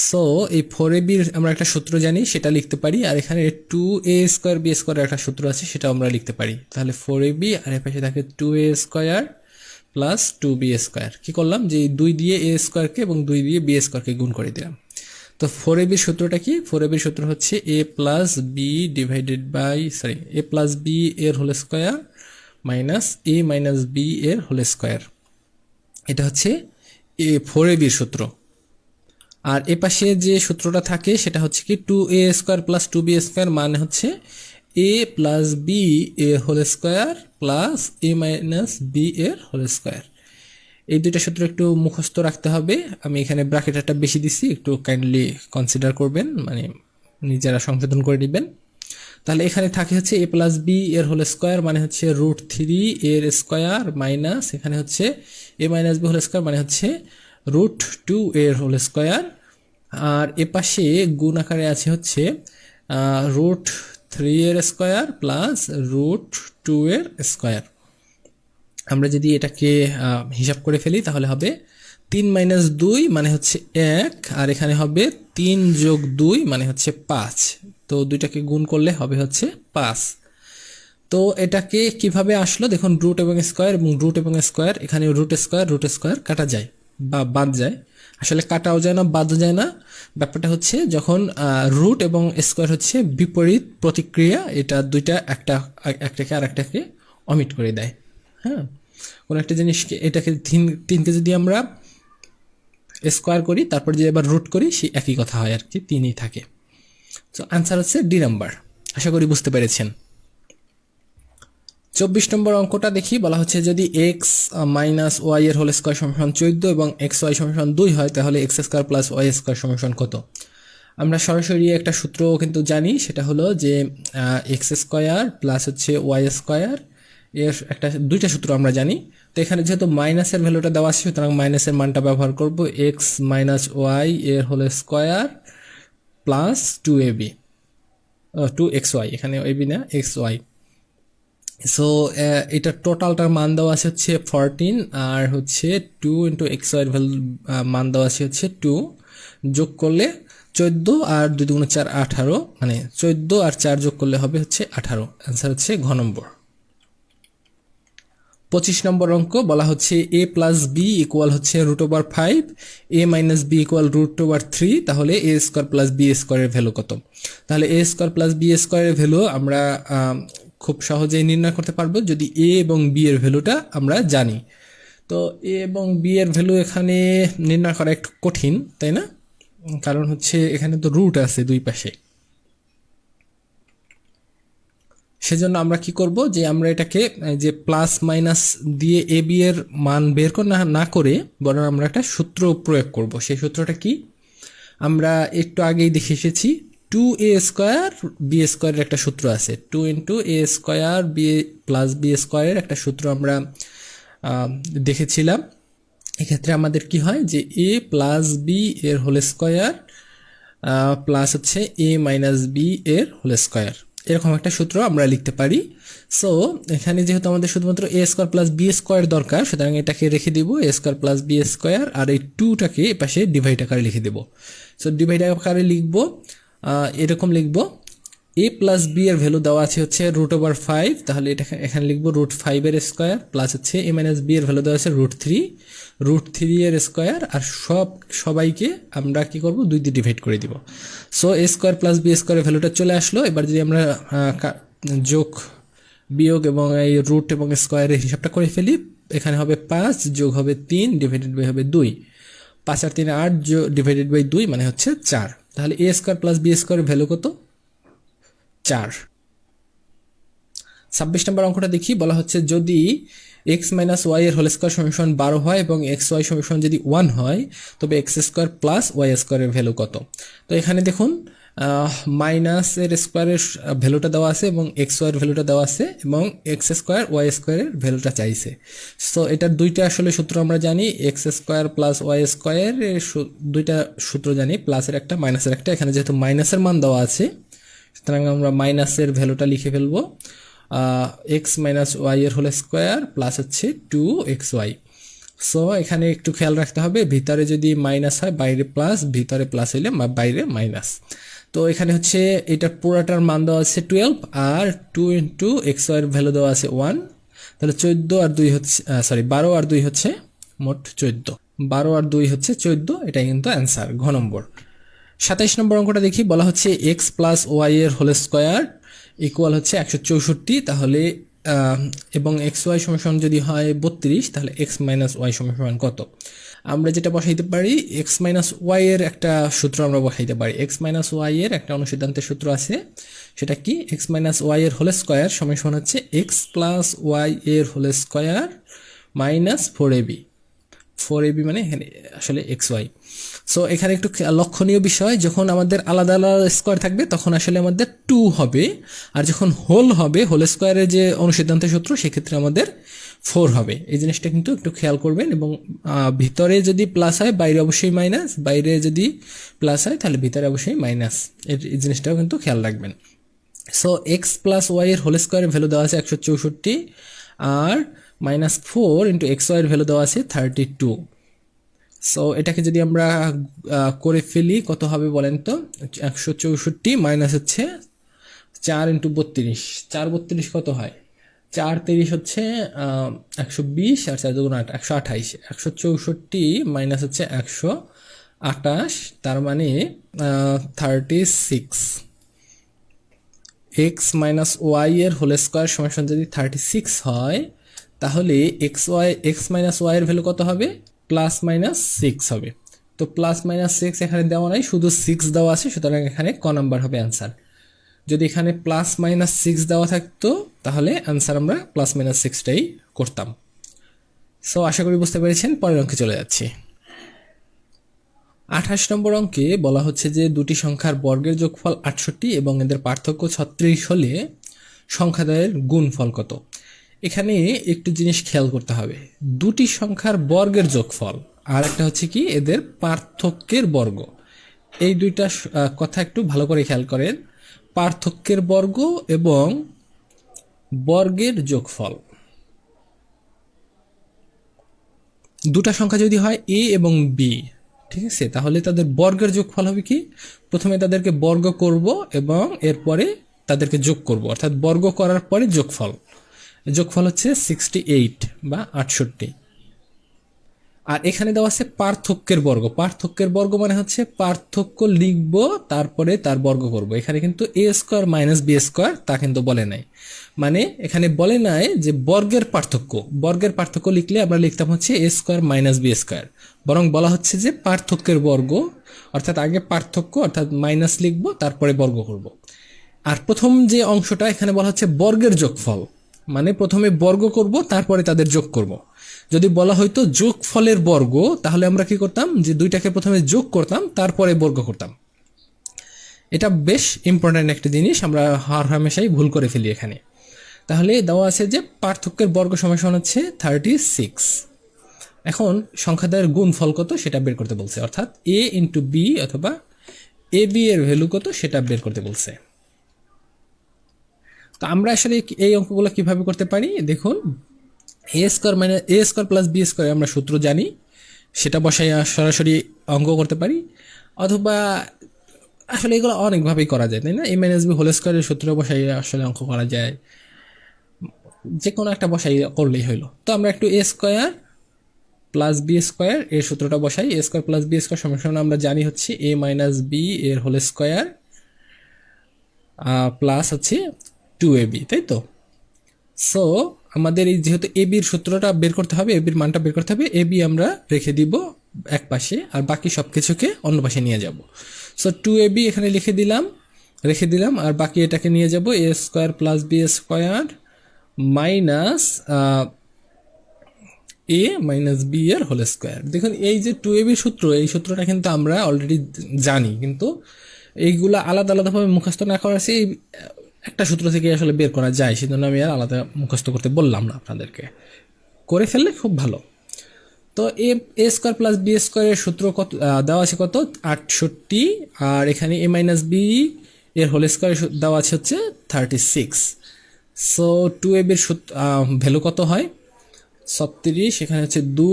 A: So এই 4ab আমরা একটা সূত্র জানি, সেটা লিখতে পারি, আর এখানে 2a স্কোয়ার বি স্কোয়ারের একটা সূত্র আছে, সেটা আমরা লিখতে পারি। তাহলে 4ab আর এর পাশে থাকে 2a square plus 2b square. কী করলাম যে 2 দিয়ে এ স্কোয়ারকে এবং 2 দিয়ে বি স্কোয়ারকে গুণ করে দিলাম। তো 4ab সূত্রটা কি? 4ab সূত্র হচ্ছে a plus b divided by a plus b এর whole square minus a minus b এর হোল স্কোয়ার। এটা হচ্ছে 4ab সূত্র। আর এ পাশে যে সূত্রটা থাকে সেটা হচ্ছে কি 2a square plus 2b square, মানে হচ্ছে এ প্লাস বি এর হোল স্কোয়ার প্লাস এ মাইনাস বি এর হোল স্কোয়ার। এই দুইটা সূত্র একটু মুখস্থ রাখতে হবে। আমি এখানে ব্র্যাকেটটা বেশি দিছি, একটু কাইন্ডলি কনসিডার করবেন, মানে নিজেরা সংশোধন করে নেবেন। তাহলে এখানে থাকে হচ্ছে এ প্লাস বি এর হোল স্কোয়ার, মানে হচ্ছে √3 এর স্কোয়ার মাইনাস এখানে হচ্ছে এ মাইনাস বি হোল স্কোয়ার, মানে হচ্ছে √2 এর হোল স্কোয়ার। আর এ পাশে গুণ আকারে আছে হচ্ছে √3 এর স্কোয়ার প্লাস √2 এর স্কোয়ার। আমরা যদি এটাকে হিসাব করে ফেলি তাহলে হবে 3 মাইনাস 2 মানে হচ্ছে 1, আর এখানে হবে 3 যোগ 2 মানে হচ্ছে 5। তো দুইটাকে গুণ করলে হবে হচ্ছে 5। তো এটাকে কিভাবে আসলো দেখুন, রুট এবং স্কোয়ার এবং রুট এবং স্কোয়ার, এখানে রুট স্কোয়ার কাটা যায় বা বাদ যায়। আসলে কাটাও যায় না, বাদও যায় না। ব্যাপারটা হচ্ছে যখন রুট এবং স্কোয়ার হচ্ছে বিপরীত প্রতিক্রিয়া, এটা দুইটা একটাকে আর একটাকে অমিট করে দেয়। হ্যাঁ, কোনো একটা জিনিসকে, এটাকে 3কে যদি আমরা স্কোয়ার করি তারপর যে এবার রুট করি সেই একই কথা হয় আর কি, 3ই থাকে। তো আনসার হচ্ছে ডি নাম্বার। আশা করি বুঝতে পেরেছেন। 24 নম্বর অঙ্কটা দেখি, বলা হচ্ছে যদি এক্স মাইনাস ওয়াই এর হোল স্কোয়ার সমান 14 এবং এক্স ওয়াই সমান 2 হয় তাহলে X square plus Y square সমান কত? আমরা সরাসরি একটা সূত্র কিন্তু জানি, সেটা হলো যে এক্স স্কোয়ার প্লাস হচ্ছে ওয়াই স্কোয়ার এর একটা দুইটা সূত্র আমরা জানি। তো এখানে যেহেতু মাইনাসের ভ্যালুটা দেওয়া আছে সুতরাং মাইনাসের মানটা ব্যবহার করব, এক্স মাইনাস ওয়াই এর whole square plus 2ab 2xy, এখানে এবি না এক্স ওয়াই। সো এটা টোটালটার মান দেওয়া আছে হচ্ছে 14 আর হচ্ছে 2 ইন্টু এক্স ওয়াই ভ্যালু মান দেওয়া আছে হচ্ছে 2, যোগ করলে 14 আর 2 দুগুণ 4 18, মানে 14 আর 4 যোগ করলে হবে হচ্ছে 18। অ্যান্সার হচ্ছে ঘ নম্বর। 25 নম্বর অঙ্ক, বলা হচ্ছে a প্লাস বি ইকুয়াল হচ্ছে √5, a মাইনাস বি ইকুয়াল √3, তাহলে a স্কোয়ার প্লাস বি স্কোয়ারের ভ্যালু কত? তাহলে a স্কোয়ার প্লাস বি স্কোয়ারের ভ্যালু আমরা খুব সহজেই নির্ণয় করতে পারবো যদি a এবং b এর ভ্যালুটা আমরা জানি। তো a এবং b এর ভ্যালু এখানে নির্ণয় করা একটু কঠিন, তাই না? কারণ হচ্ছে এখানে তো রুট আছে দুই পাশে। সেজন্য আমরা কি করব যে আমরা এটাকে যে প্লাস মাইনাস দিয়ে এ বি এর মান বের না করে বরং আমরা একটা সূত্র প্রয়োগ করব। সেই সূত্রটা কি? আমরা একটু আগেই দেখে এসেছি, 2a স্কোয়ার বি স্কোয়ারের একটা সূত্র আছে, 2 ইন্টু এ স্কোয়ার বি প্লাস বি স্কোয়ারের একটা সূত্র আমরা দেখেছিলাম। এক্ষেত্রে আমাদের কি হয় যে a প্লাস বি এর হোল স্কোয়ার প্লাস হচ্ছে a মাইনাস বি এর হোল স্কোয়ার, এরকম একটা সূত্র আমরা লিখতে পারি। সো এখানে যেহেতু আমাদের শুধুমাত্র এ স্কোয়ার প্লাস বি স্কোয়ার দরকার, সুতরাং এটাকে রেখে দিব এ স্কোয়ার প্লাস বি স্কোয়ার, আর এই 2টাকে এপাশে ডিভাইড আকারে লিখে দেব। সো ডিভাইড আকারে লিখব, এরকম লিখব, এ প্লাস বি এর ভ্যালু দেওয়া আছে হচ্ছে √5, তাহলে এটা এখানে লিখব √5 এর স্কোয়ার প্লাস হচ্ছে এ মাইনাস বি এর ভ্যালু দেওয়া আছে √3 এর স্কোয়ার, আর সবাইকে আমরা কি করব 2 দিয়ে ডিভাইড করে দিব। সো এ স্কোয়ার প্লাস বি স্কোয়ারের ভ্যালুটা চলে আসলো। এবার যদি আমরা যোগ বিয়োগ এবং এই রুট এবং স্কোয়ারের হিসাবটা করে ফেলি, এখানে হবে 5 যোগ হবে 3 ডিভাইডেড বাই হবে 2, 5 আর 3 8 ডিভাইডেড বাই 2 মানে হচ্ছে 4। তাহলে এ স্কোয়ার প্লাস বি স্কোয়ারের ভ্যালু কত? 4। 26 নম্বর অঙ্কটা দেখি, বলা হচ্ছে যদি এক্স মাইনাস ওয়াই এর হোল স্কোয়ার সমান 12 হয় এবং এক্স ওয়াই সমান যদি 1 হয় তবে এক্স স্কোয়ার প্লাস ওয়াই স্কোয়ারের ভ্যালু কত? তো এখানে দেখুন মাইনাসের স্কোয়ারের ভ্যালুটা দেওয়া আছে এবং এক্স ওয়াইয়ের ভ্যালুটা দেওয়া আছে এবং এক্স স্কোয়ার ওয়াই স্কোয়ারের ভ্যালুটা চাইছে। সো এটার দুইটা আসলে সূত্র আমরা জানি, X square plus Y square দুইটা সূত্র জানি, প্লাসের একটা মাইনাসের একটা। এখানে যেহেতু মাইনাসের মান দেওয়া আছে সুতরাং আমরা মাইনাসের ভ্যালুটা লিখে ফেলবো, এক্স মাইনাস ওয়াই এর হোল স্কোয়ার প্লাস হচ্ছে 2xy। সো এখানে একটু খেয়াল রাখতে হবে, ভিতরে যদি মাইনাস হয় বাইরে প্লাস, ভিতরে প্লাস হইলে বাইরে মাইনাস। তো এখানে হচ্ছে এটার পুরাটার মান দেওয়া আছে 12 আর 2 ইন্টু এক্স ওয়াই এর ভ্যালু দেওয়া আছে 1, তাহলে 14 আর 2 হচ্ছে 12 আর 2 হচ্ছে মোট 14, 12 আর 2 হচ্ছে 14, এটাই কিন্তু অ্যান্সার ঘ নম্বর। 27 নম্বর অঙ্কটা দেখি, বলা হচ্ছে এক্স প্লাস ওয়াই এর হোল স্কোয়ার ইকুয়াল হচ্ছে 164, তাহলে এবং এক্স ওয়াই সমান যদি হয় 32 তাহলে এক্স মাইনাস ওয়াই সমান কত? আমরা যেটা বসাইতে পারি এক্স মাইনাস ওয়াই এর একটা সূত্র আমরা বসাইতে পারি। এক্স মাইনাস ওয়াই এর একটা অনুসিদ্ধান্তের সূত্র আছে, সেটা কি? এক্স মাইনাস ওয়াই এর হোল স্কোয়ার সমান হচ্ছে এক্স প্লাস ওয়াই এর হোল স্কোয়ার মাইনাস 4ab মানে এখানে আসলে এক্স ওয়াই। সো এখানে একটু লক্ষণীয় বিষয়, যখন আমাদের আলাদা আলাদা স্কোয়ার থাকবে তখন আসলে আমাদের 2 হবে, আর যখন হোল হবে, হোল স্কোয়ারের যে অনুসিদ্ধান্তের সূত্র সেক্ষেত্রে আমাদের 4 হবে। এই জিনিসটা কিন্তু একটু খেয়াল করবেন, এবং ভিতরে যদি প্লাস হয় বাইরে অবশ্যই মাইনাস, বাইরে যদি প্লাস হয় তাহলে ভিতরে অবশ্যই মাইনাস, এই জিনিসটাও কিন্তু খেয়াল রাখবেন। সো এক্স প্লাস ওয়াই এর হোল স্কোয়ারের ভ্যালু দেওয়া আছে 164 আর -4 ইন্টু এক্স ওয়াই এর ভ্যালু দেওয়া আছে 32। সো এটাকে যদি আমরা করে ফেলি কত হবে বলেন তো? 164 মাইনাস হচ্ছে 4 ইন্টু 32, 4 32 কত হয়? 4 30 হচ্ছে 120 আর 4 2 8 128, 164 মাইনাস হচ্ছে 128, তার মানে 36। এক্স মাইনাস ওয়াই এর হোল স্কোয়ার সমান যদি 36 হয় তাহলে এক্স মাইনাস ওয়াই এর ভ্যালু কত হবে? প্লাস মাইনাস 6 হবে। তো প্লাস মাইনাস 6 এখানে দেওয়া নাই, শুধু 6 দেওয়া আছে, সুতরাং এখানে ক নাম্বার হবে অ্যান্সার। যদি এখানে প্লাস মাইনাস 6 দেওয়া থাকতো তাহলে অ্যান্সার আমরা প্লাস মাইনাস 6টাই করতাম। সো আশা করি বুঝতে পেরেছেন। পরের অঙ্কে চলে যাচ্ছি। 28 নম্বর অঙ্কে বলা হচ্ছে যে দুটি সংখ্যার বর্গের যোগফল 68 এবং এদের পার্থক্য 36 হলে সংখ্যাদ্বয়ের গুণফল কত। এখানে একটু জিনিস খেয়াল করতে হবে, দুটি সংখ্যার বর্গের যোগফল আর একটা হচ্ছে কি এদের পার্থক্যের বর্গ। এই দুইটা কথা একটু ভালো করে খেয়াল করেন, পার্থক্যের বর্গ এবং বর্গের যোগফল। দুটা সংখ্যা যদি হয় এ এবং বি, ঠিক আছে, তাহলে তাদের বর্গের যোগফল হবে কি, প্রথমে তাদেরকে বর্গ করব এবং এরপরে তাদেরকে যোগ করব, অর্থাৎ বর্গ করার পরে যোগফল। যোগফল হচ্ছে 68 বা 68। আর এখানে দেওয়া আছে পার্থক্যের বর্গ। পার্থক্যের বর্গ মানে হচ্ছে পার্থক্য লিখব তারপরে তার বর্গ করব। এখানে কিন্তু এ স্কোয়ার মাইনাস বি স্কোয়ার তা কিন্তু বলে নাই, মানে এখানে বলে নাই যে বর্গের পার্থক্য। বর্গের পার্থক্য লিখলে আমরা লিখতাম হচ্ছে a square minus b square, বরং বলা হচ্ছে যে পার্থক্যের বর্গ, অর্থাৎ আগে পার্থক্য অর্থাৎ মাইনাস লিখব তারপরে বর্গ করব। আর প্রথম যে অংশটা এখানে বলা হচ্ছে বর্গের যোগফল, মানে প্রথমে বর্গ করব তারপরে তাদের যোগ করব। যদি বলা হয়তো যোগফলের বর্গ তাহলে আমরা কি করতাম, যে দুইটাকে প্রথমে যোগ করতাম তারপরে বর্গ করতাম। এটা বেশ ইম্পর্ট্যান্ট একটা জিনিস, আমরা হর হামেশাই ভুল করে ফেলি এখানে। তাহলে দেওয়া আছে যে পার্থক্যের বর্গ সমান হচ্ছে 36। এখন সংখ্যাদ্বয়ের গুণফল কত সেটা বের করতে বলছে, অর্থাৎ এ ইন্টু বি অথবা এ বি এর ভ্যালু কত সেটা বের করতে বলছে। তো আমরা আসলে এই অঙ্কগুলো কিভাবে করতে পারি দেখুন, এ স্কোয়ার মাইনাস এ স্কোয়ার প্লাস বি স্কোয়ার আমরা সূত্র জানি, সেটা বসাই সরাসরি অঙ্ক করতে পারি, অথবা আসলে এগুলো অনেকভাবেই করা যায়, তাই না। এ মাইনাস বি হোল স্কোয়ারের সূত্র বসাই আসলে অঙ্ক করা যায়, যে কোনো একটা বসাই করলেই হইলো। তো আমরা একটু এ স্কোয়ার প্লাস বি স্কোয়ার এর সূত্রটা বসাই। এ স্কোয়ার প্লাস বি স্কোয়ার সমান আমরা জানি হচ্ছে এ মাইনাস বি এর হোল স্কোয়ার প্লাস হচ্ছে 2ab, তাই তো। সো আমাদের এই যেহেতু এ বির সূত্রটা বের করতে হবে, এ বির মানটা বের করতে হবে, এ বি আমরা রেখে দিব এক পাশে আর বাকি সব কিছুকে অন্য পাশে নিয়ে যাব। সো 2ab এখানে রেখে দিলাম আর বাকি এটাকে নিয়ে যাব a square plus B square minus a minus b এর হোল স্কোয়ার। দেখুন এই যে 2ab সূত্র, এই সূত্রটা কিন্তু আমরা অলরেডি জানি, কিন্তু এইগুলা আলাদা আলাদাভাবে মুখস্থ না করা আছে, একটা সূত্র থেকে আসলে বের করা যায়, সেজন্য আমি আর আলাদা মুখস্থ করতে বললাম না আপনাদেরকে, করে ফেললে খুব ভালো। তো এ স্কোয়ার প্লাস বি স্কোয়ারের সূত্র কত দেওয়া আছে, কত 68, আর এখানে এ মাইনাস বি এর হোল স্কোয়ার দেওয়া আছে হচ্ছে 36। সো 2ab এর ভ্যালু কত হয় 36, এখানে হচ্ছে 2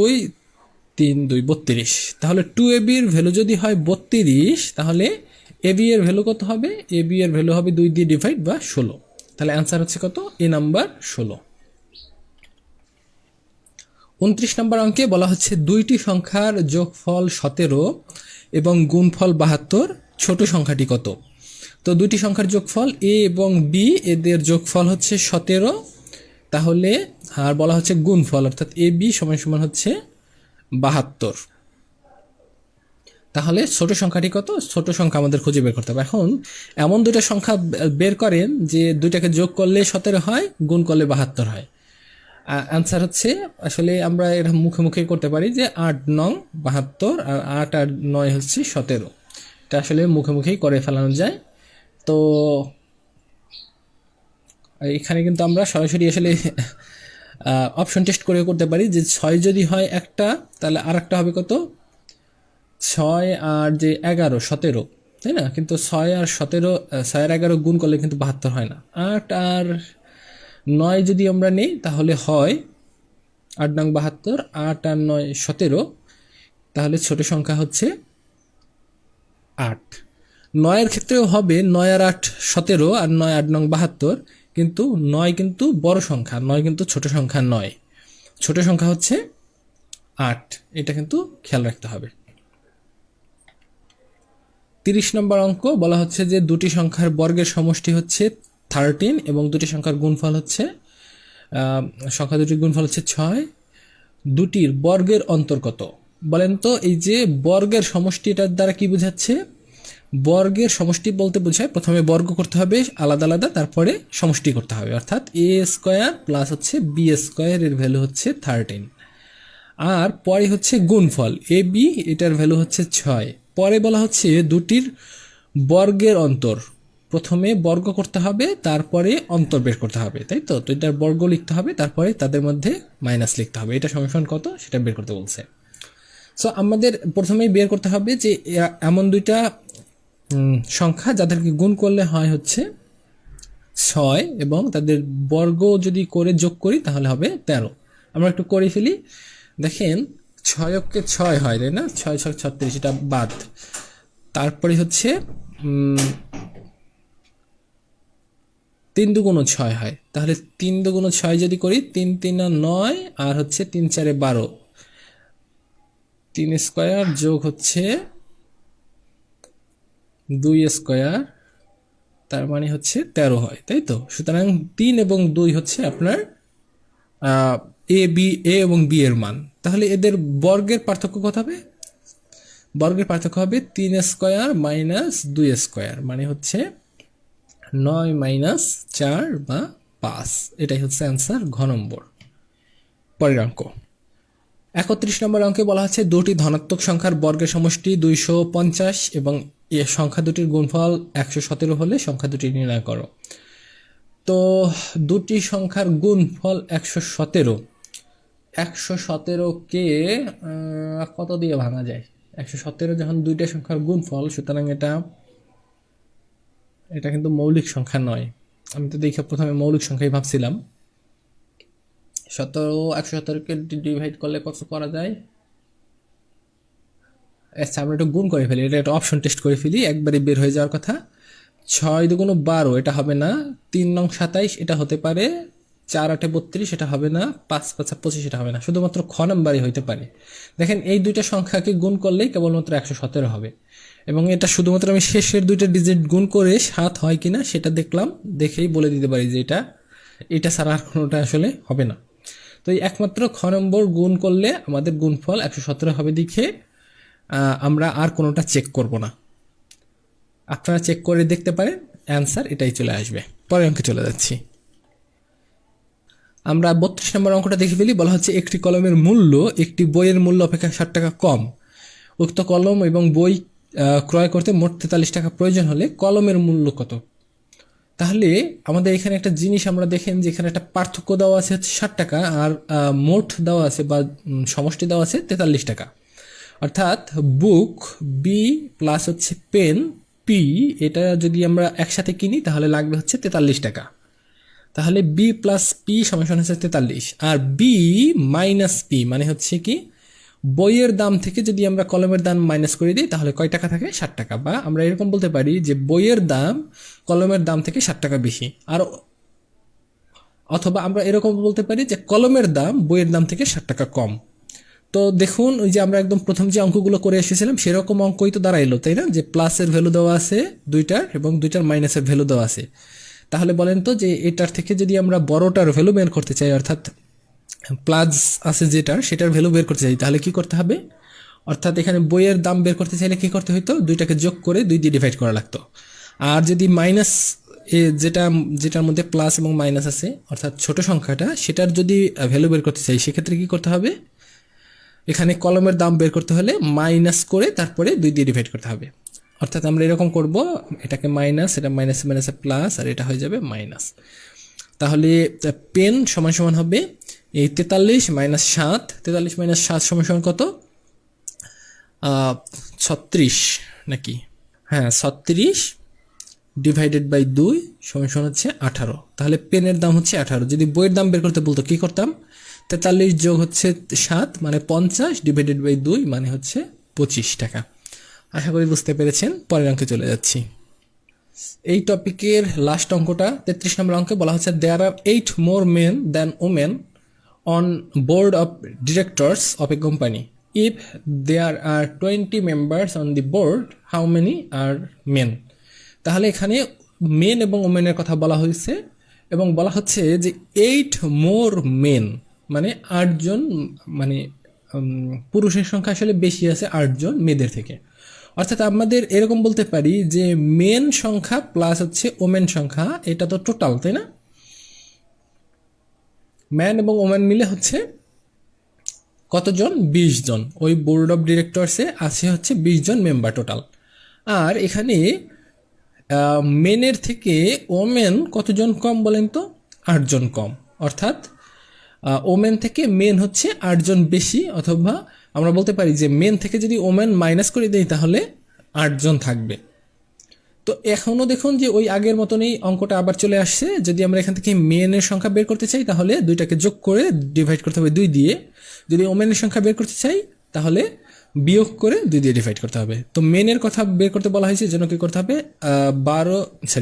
A: 3 2 32। তাহলে 2ab এর ভ্যালু যদি হয় 32, তাহলে এবি এর ভ্যালু কত হবে, এবি এর ভ্যালু হবে 2 দিয়ে ডিভাইড বা 16। তাহলে অ্যান্সার হচ্ছে কত, এ নাম্বার 16। 29 নম্বর অঙ্কে বলা হচ্ছে দুইটি সংখ্যার যোগফল 17 এবং গুণফল 72, ছোট সংখ্যাটি কত। তো দুইটি সংখ্যার যোগফল এ এবং বি, এদের যোগফল হচ্ছে 17, তাহলে আর বলা হচ্ছে গুণফল অর্থাৎ এ বি সমান সমান হচ্ছে 72। তাহলে ছোট সংখ্যাটি কত, ছোট সংখ্যা আমাদের খুঁজে বের করতে হবে। এখন এমন দুইটা সংখ্যা বের করেন যে দুইটাকে যোগ করলে 17 হয়, গুণ করলে 72 হয়। অ্যান্সার হচ্ছে আসলে আমরা এটা মুখে মুখে করতে পারি যে 8 নং 72 আর 8 আর 9 হচ্ছে 17, এটা আসলে মুখে মুখেই করে ফেলানো যায়। তো এখানে কিন্তু আমরা সরাসরি আসলে অপশন টেস্ট করে করতে পারি যে 6 যদি হয় একটা, তাহলে আর একটা হবে কত, 6 আর যে 11 17, তাই না। কিন্তু 6 আর 17 6 আর 11 গুণ করলে কিন্তু 72 হয় না। 8 আর 9 যদি আমরা নেই তাহলে হয় 8 নং 72, 8 আর 9 17, তাহলে ছোট সংখ্যা হচ্ছে 8। 9 এর ক্ষেত্রেও হবে 9 আর 8 17 আর 9 8 নং 72, কিন্তু 9 কিন্তু বড় সংখ্যা, 9 কিন্তু ছোট সংখ্যা নয়, ছোট সংখ্যা হচ্ছে 8, এটা কিন্তু খেয়াল রাখতে হবে। 30 নম্বর অঙ্ক বলা হচ্ছে যে দুটি সংখ্যার বর্গের সমষ্টি হচ্ছে 13 এবং দুটি সংখ্যার গুণফল হচ্ছে সংখ্যা দুটির গুণফল হচ্ছে 6, দুটির বর্গের অন্তর কত। বলেন তো এই যে বর্গের সমষ্টিটার দ্বারা কি বোঝাচ্ছে? বর্গের সমষ্টি বলতে বোঝায় প্রথমে বর্গ করতে হবে আলাদা আলাদা, তারপরে সমষ্টি করতে হবে, অর্থাৎ এ স্কোয়ার প্লাস হচ্ছে বি স্কোয়ার, এর ভ্যালু হচ্ছে 13। আর পরে হচ্ছে গুণফল এ বি, এটার ভ্যালু হচ্ছে 6। পরে বলা হচ্ছে দুটির বর্গের অন্তর, প্রথমে বর্গ করতে হবে তারপরে অন্তর বের করতে হবে, তাই তো? তো এটার বর্গ লিখতে হবে, তারপরে তাদের মধ্যে মাইনাস লিখতে হবে, এটা সমান কত সেটা বের করতে বলছে। সো আমাদের প্রথমেই বের করতে হবে যে এমন দুইটা সংখ্যা যাদেরকে গুণ করলে হয় হচ্ছে 6, এবং তাদের বর্গ যদি করে যোগ করি তাহলে হবে 13। আমরা একটু করে ফেলি, দেখেন 6 6 হয়, তাই না? 6 6 36, এটা বাদ। তারপরে হচ্ছে 3 2 6 হয়, তাহলে 3 2 6 যদি করি 3 3 9, আর হচ্ছে 3 4 12, 3 স্কোয়ার যোগ হচ্ছে 2 স্কোয়ার, তার মানে হচ্ছে 13 হয়, তাই তো? সুতরাং 3 এবং 2 হচ্ছে আপনার এ এবং বি এর মান। তাহলে এদের বর্গের পার্থক্য কত হবে? বর্গের পার্থক্য হবে 3 স্কোয়ার মাইনাস 2 স্কোয়ার, মানে হচ্ছে 9 মাইনাস 4 বা 5। এটাই হচ্ছে অ্যান্সার, ঘ নম্বর। পরের অঙ্ক 31 নম্বর অঙ্কে বলা হচ্ছে দুটি ধনাত্মক সংখ্যার বর্গের সমষ্টি 250 এবং এ সংখ্যা দুটির গুণফল 117 হলে সংখ্যা দুটি নির্ণয় করো। তো দুটি সংখ্যার গুণফল 117, 117কে কত দিয়ে ভাঙা যায়? 117 যখন দুইটা সংখ্যার গুণফল, সুতরাং এটা কিন্তু মৌলিক সংখ্যা নয়। আমি তো দেখে প্রথমে মৌলিক সংখ্যাই ভাবছিলাম। 117কে ডিভাইড করলে কত করা যায়? আচ্ছা, আমরা একটু গুণ করে ফেলি, এটা একটা অপশন টেস্ট করে ফেলি, একবারে বের হয়ে যাওয়ার কথা। 6 2 12, এটা হবে না। 3 9 27, এটা হতে পারে। 4 8 32, এটা হবে না। 5 5 25, এটা হবে না। শুধুমাত্র খ নাম্বারই হইতে পারে। দেখেন এই দুইটা সংখ্যাকে গুণ করলেই কেবলমাত্র 117 হবে, এবং এটা শুধুমাত্র আমি শেষের দুইটা ডিজিট গুণ করে 7 হয় কিনা সেটা দেখলাম, দেখেই বলে দিতে পারি যে এটা ছাড়া আর কোনোটা আসলে হবে না। তো এই একমাত্র খ নম্বর গুণ করলে আমাদের গুণফল 117 হবে, দেখে আমরা আর কোনোটা চেক করব না। আপনারা চেক করে দেখতে পারেন, অ্যান্সার এটাই চলে আসবে। পরের অঙ্কে চলে যাচ্ছি। আমরা 32 নম্বর অঙ্কটা দেখে ফেলি। বলা হচ্ছে একটি কলমের মূল্য একটি বইয়ের মূল্য অপেক্ষা 60 টাকা কম। উক্ত কলম এবং বই ক্রয় করতে মোট 43 টাকা প্রয়োজন হলে কলমের মূল্য কত? তাহলে আমাদের এখানে একটা জিনিস আমরা দেখেন যে এখানে একটা পার্থক্য দেওয়া আছে হচ্ছে 60 টাকা, আর মোট দেওয়া আছে বা সমষ্টি দেওয়া আছে 43 টাকা। অর্থাৎ বুক বি প্লাস হচ্ছে পেন পি, এটা যদি আমরা একসাথে কিনি তাহলে লাগবে হচ্ছে 43 টাকা। তাহলে বি প্লাস পি সমান হচ্ছে 43, আর বি মাইনাস পি মানে হচ্ছে কি, বইয়ের দাম থেকে যদি আমরা কলমের দাম মাইনাস করে দিই তাহলে কয় টাকা থাকে? 60 টাকা। বা আমরা এরকম বলতে পারি যে বইয়ের দাম কলমের দাম থেকে 60 টাকা বেশি, আর অথবা আমরা এরকম বলতে পারি যে কলমের দাম বইয়ের দাম থেকে 60 টাকা কম। তো দেখুন, ওই যে আমরা একদম প্রথম যে অঙ্কগুলো করে এসেছিলাম সেরকম অঙ্কই তো দাঁড়াইলো, তাই না? যে প্লাসের ভ্যালু দেওয়া আছে দুইটার এবং দুইটার মাইনাসের ভ্যালু দেওয়া আছে। তাহলে বলেন তো যে এটার থেকে যদি আমরা বড়টার ভ্যালু বের করতে চাই, অর্থাৎ প্লাস আছে সেটার ভ্যালু বের করতে চাই, তাহলে কি করতে হবে? অর্থাৎ এখানে বইয়ের দাম বের করতে চাইলে কি করতে হইতো? দুইটাকে যোগ করে 2 দিয়ে ডিভাইড করা লাগতো। আর যদি মাইনাস যেটার মধ্যে প্লাস এবং মাইনাস আছে, অর্থাৎ ছোট সংখ্যাটা, সেটার যদি ভ্যালু বের করতে চাই সেক্ষেত্রে কি করতে হবে? এখানে কলমের দাম বের করতে হলে মাইনাস করে তারপরে 2 দিয়ে ডিভাইড করতে হবে। অর্থাৎ আমরা এরকম করব, এটাকে মাইনাস, এটা মাইনাসে মাইনাসে প্লাস, আর এটা হয়ে যাবে মাইনাস। তাহলে পেন সমান সমান হবে এই 43 মাইনাস 7, 43 মাইনাস 7 সমান সমান কত? 36 নাকি? হ্যাঁ, 36 ডিভাইডেড বাই 2 সমান সমান হচ্ছে 18। তাহলে পেনের দাম হচ্ছে 18। যদি বইয়ের দাম বের করতে বলতো কি করতাম? 43 যোগ হচ্ছে 7 মানে 50, ডিভাইডেড বাই 2 মানে হচ্ছে 25 টাকা। আশা করি বুঝতে পেরেছেন। পরের অঙ্কে চলে যাচ্ছি। এই টপিকের লাস্ট অঙ্কটা 33 নম্বর অঙ্কে বলা হচ্ছে দেয়ার আর 8 more men than women on board of directors of a company. If there are 20 members on the board, how many are men? তাহলে এখানে মেন এবং ওমেনের কথা বলা হয়েছে, এবং বলা হচ্ছে যে 8 more men মানে 8 জন, মানে পুরুষের সংখ্যা আসলে বেশি আছে 8 জন মেয়েদের থেকে। অর্থাৎ আমাদের এরকম বলতে পারি যে মেন সংখ্যা প্লাস হচ্ছে ওমেন সংখ্যা, এটা তো টোটাল, তাই না? ম্যান এবং ওমেন মিলে হচ্ছে কতজন? 20 জন। ওই বোর্ড অফ ডিরেক্টরসে আছে হচ্ছে 20 জন মেম্বার টোটাল। আর এখানে মেনের থেকে ওমেন কতজন কম বলেন তো? 8 জন কম। অর্থাৎ ওমেন থেকে মেন হচ্ছে 8 জন বেশি, অথবা আমরা বলতে পারি যে মেন থেকে যদি ওমেন মাইনাস করে দেই তাহলে 8 জন থাকবে। তো এখনও দেখুন যে ওই আগের মতনই অঙ্কটা আবার চলে আসছে। যদি আমরা এখান থেকে মেনের সংখ্যা বের করতে চাই তাহলে দুইটাকে যোগ করে ডিভাইড করতে হবে 2 দিয়ে। যদি ওমেনের সংখ্যা বের করতে চাই তাহলে বিয়োগ করে 2 দিয়ে ডিভাইড করতে হবে। তো মেনের কথা বের করতে বলা হয়েছে, যেন কি করতে হবে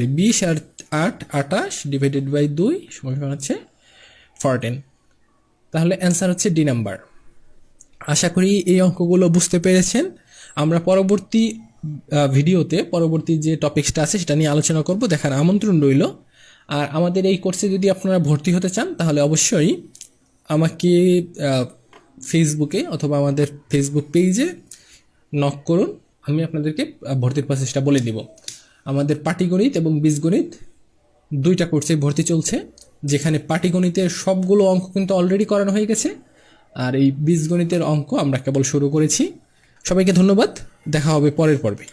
A: 20 আর 8 28 ডিভাইডেড বাই 2 সমান হচ্ছে 14। তাহলে অ্যান্সার হচ্ছে ডি নাম্বার। আশা করি এই অঙ্কগুলো বুঝতে পেরেছেন। আমরা পরবর্তী ভিডিওতে পরবর্তী যে টপিকসটা আছে সেটা নিয়ে আলোচনা করব, দেখার আমন্ত্রণ রইল। আর আমাদের এই কোর্সে যদি আপনারা ভর্তি হতে চান তাহলে অবশ্যই আমাকে ফেসবুকে অথবা আমাদের ফেসবুক পেজে নক করুন, আমি আপনাদেরকে ভর্তির প্রসেসটা বলে দিব। আমাদের পাটিগণিত এবং বীজগণিত 2টা কোর্সে ভর্তি চলছে, যেখানে পাটিগণিতের সবগুলো অঙ্ক কিন্তু অলরেডি করানো হয়ে গেছে, আর এই বীজগণিতের অঙ্ক আমরা কেবল শুরু করেছি। সবাইকে ধন্যবাদ, দেখা হবে পরের পর্বে।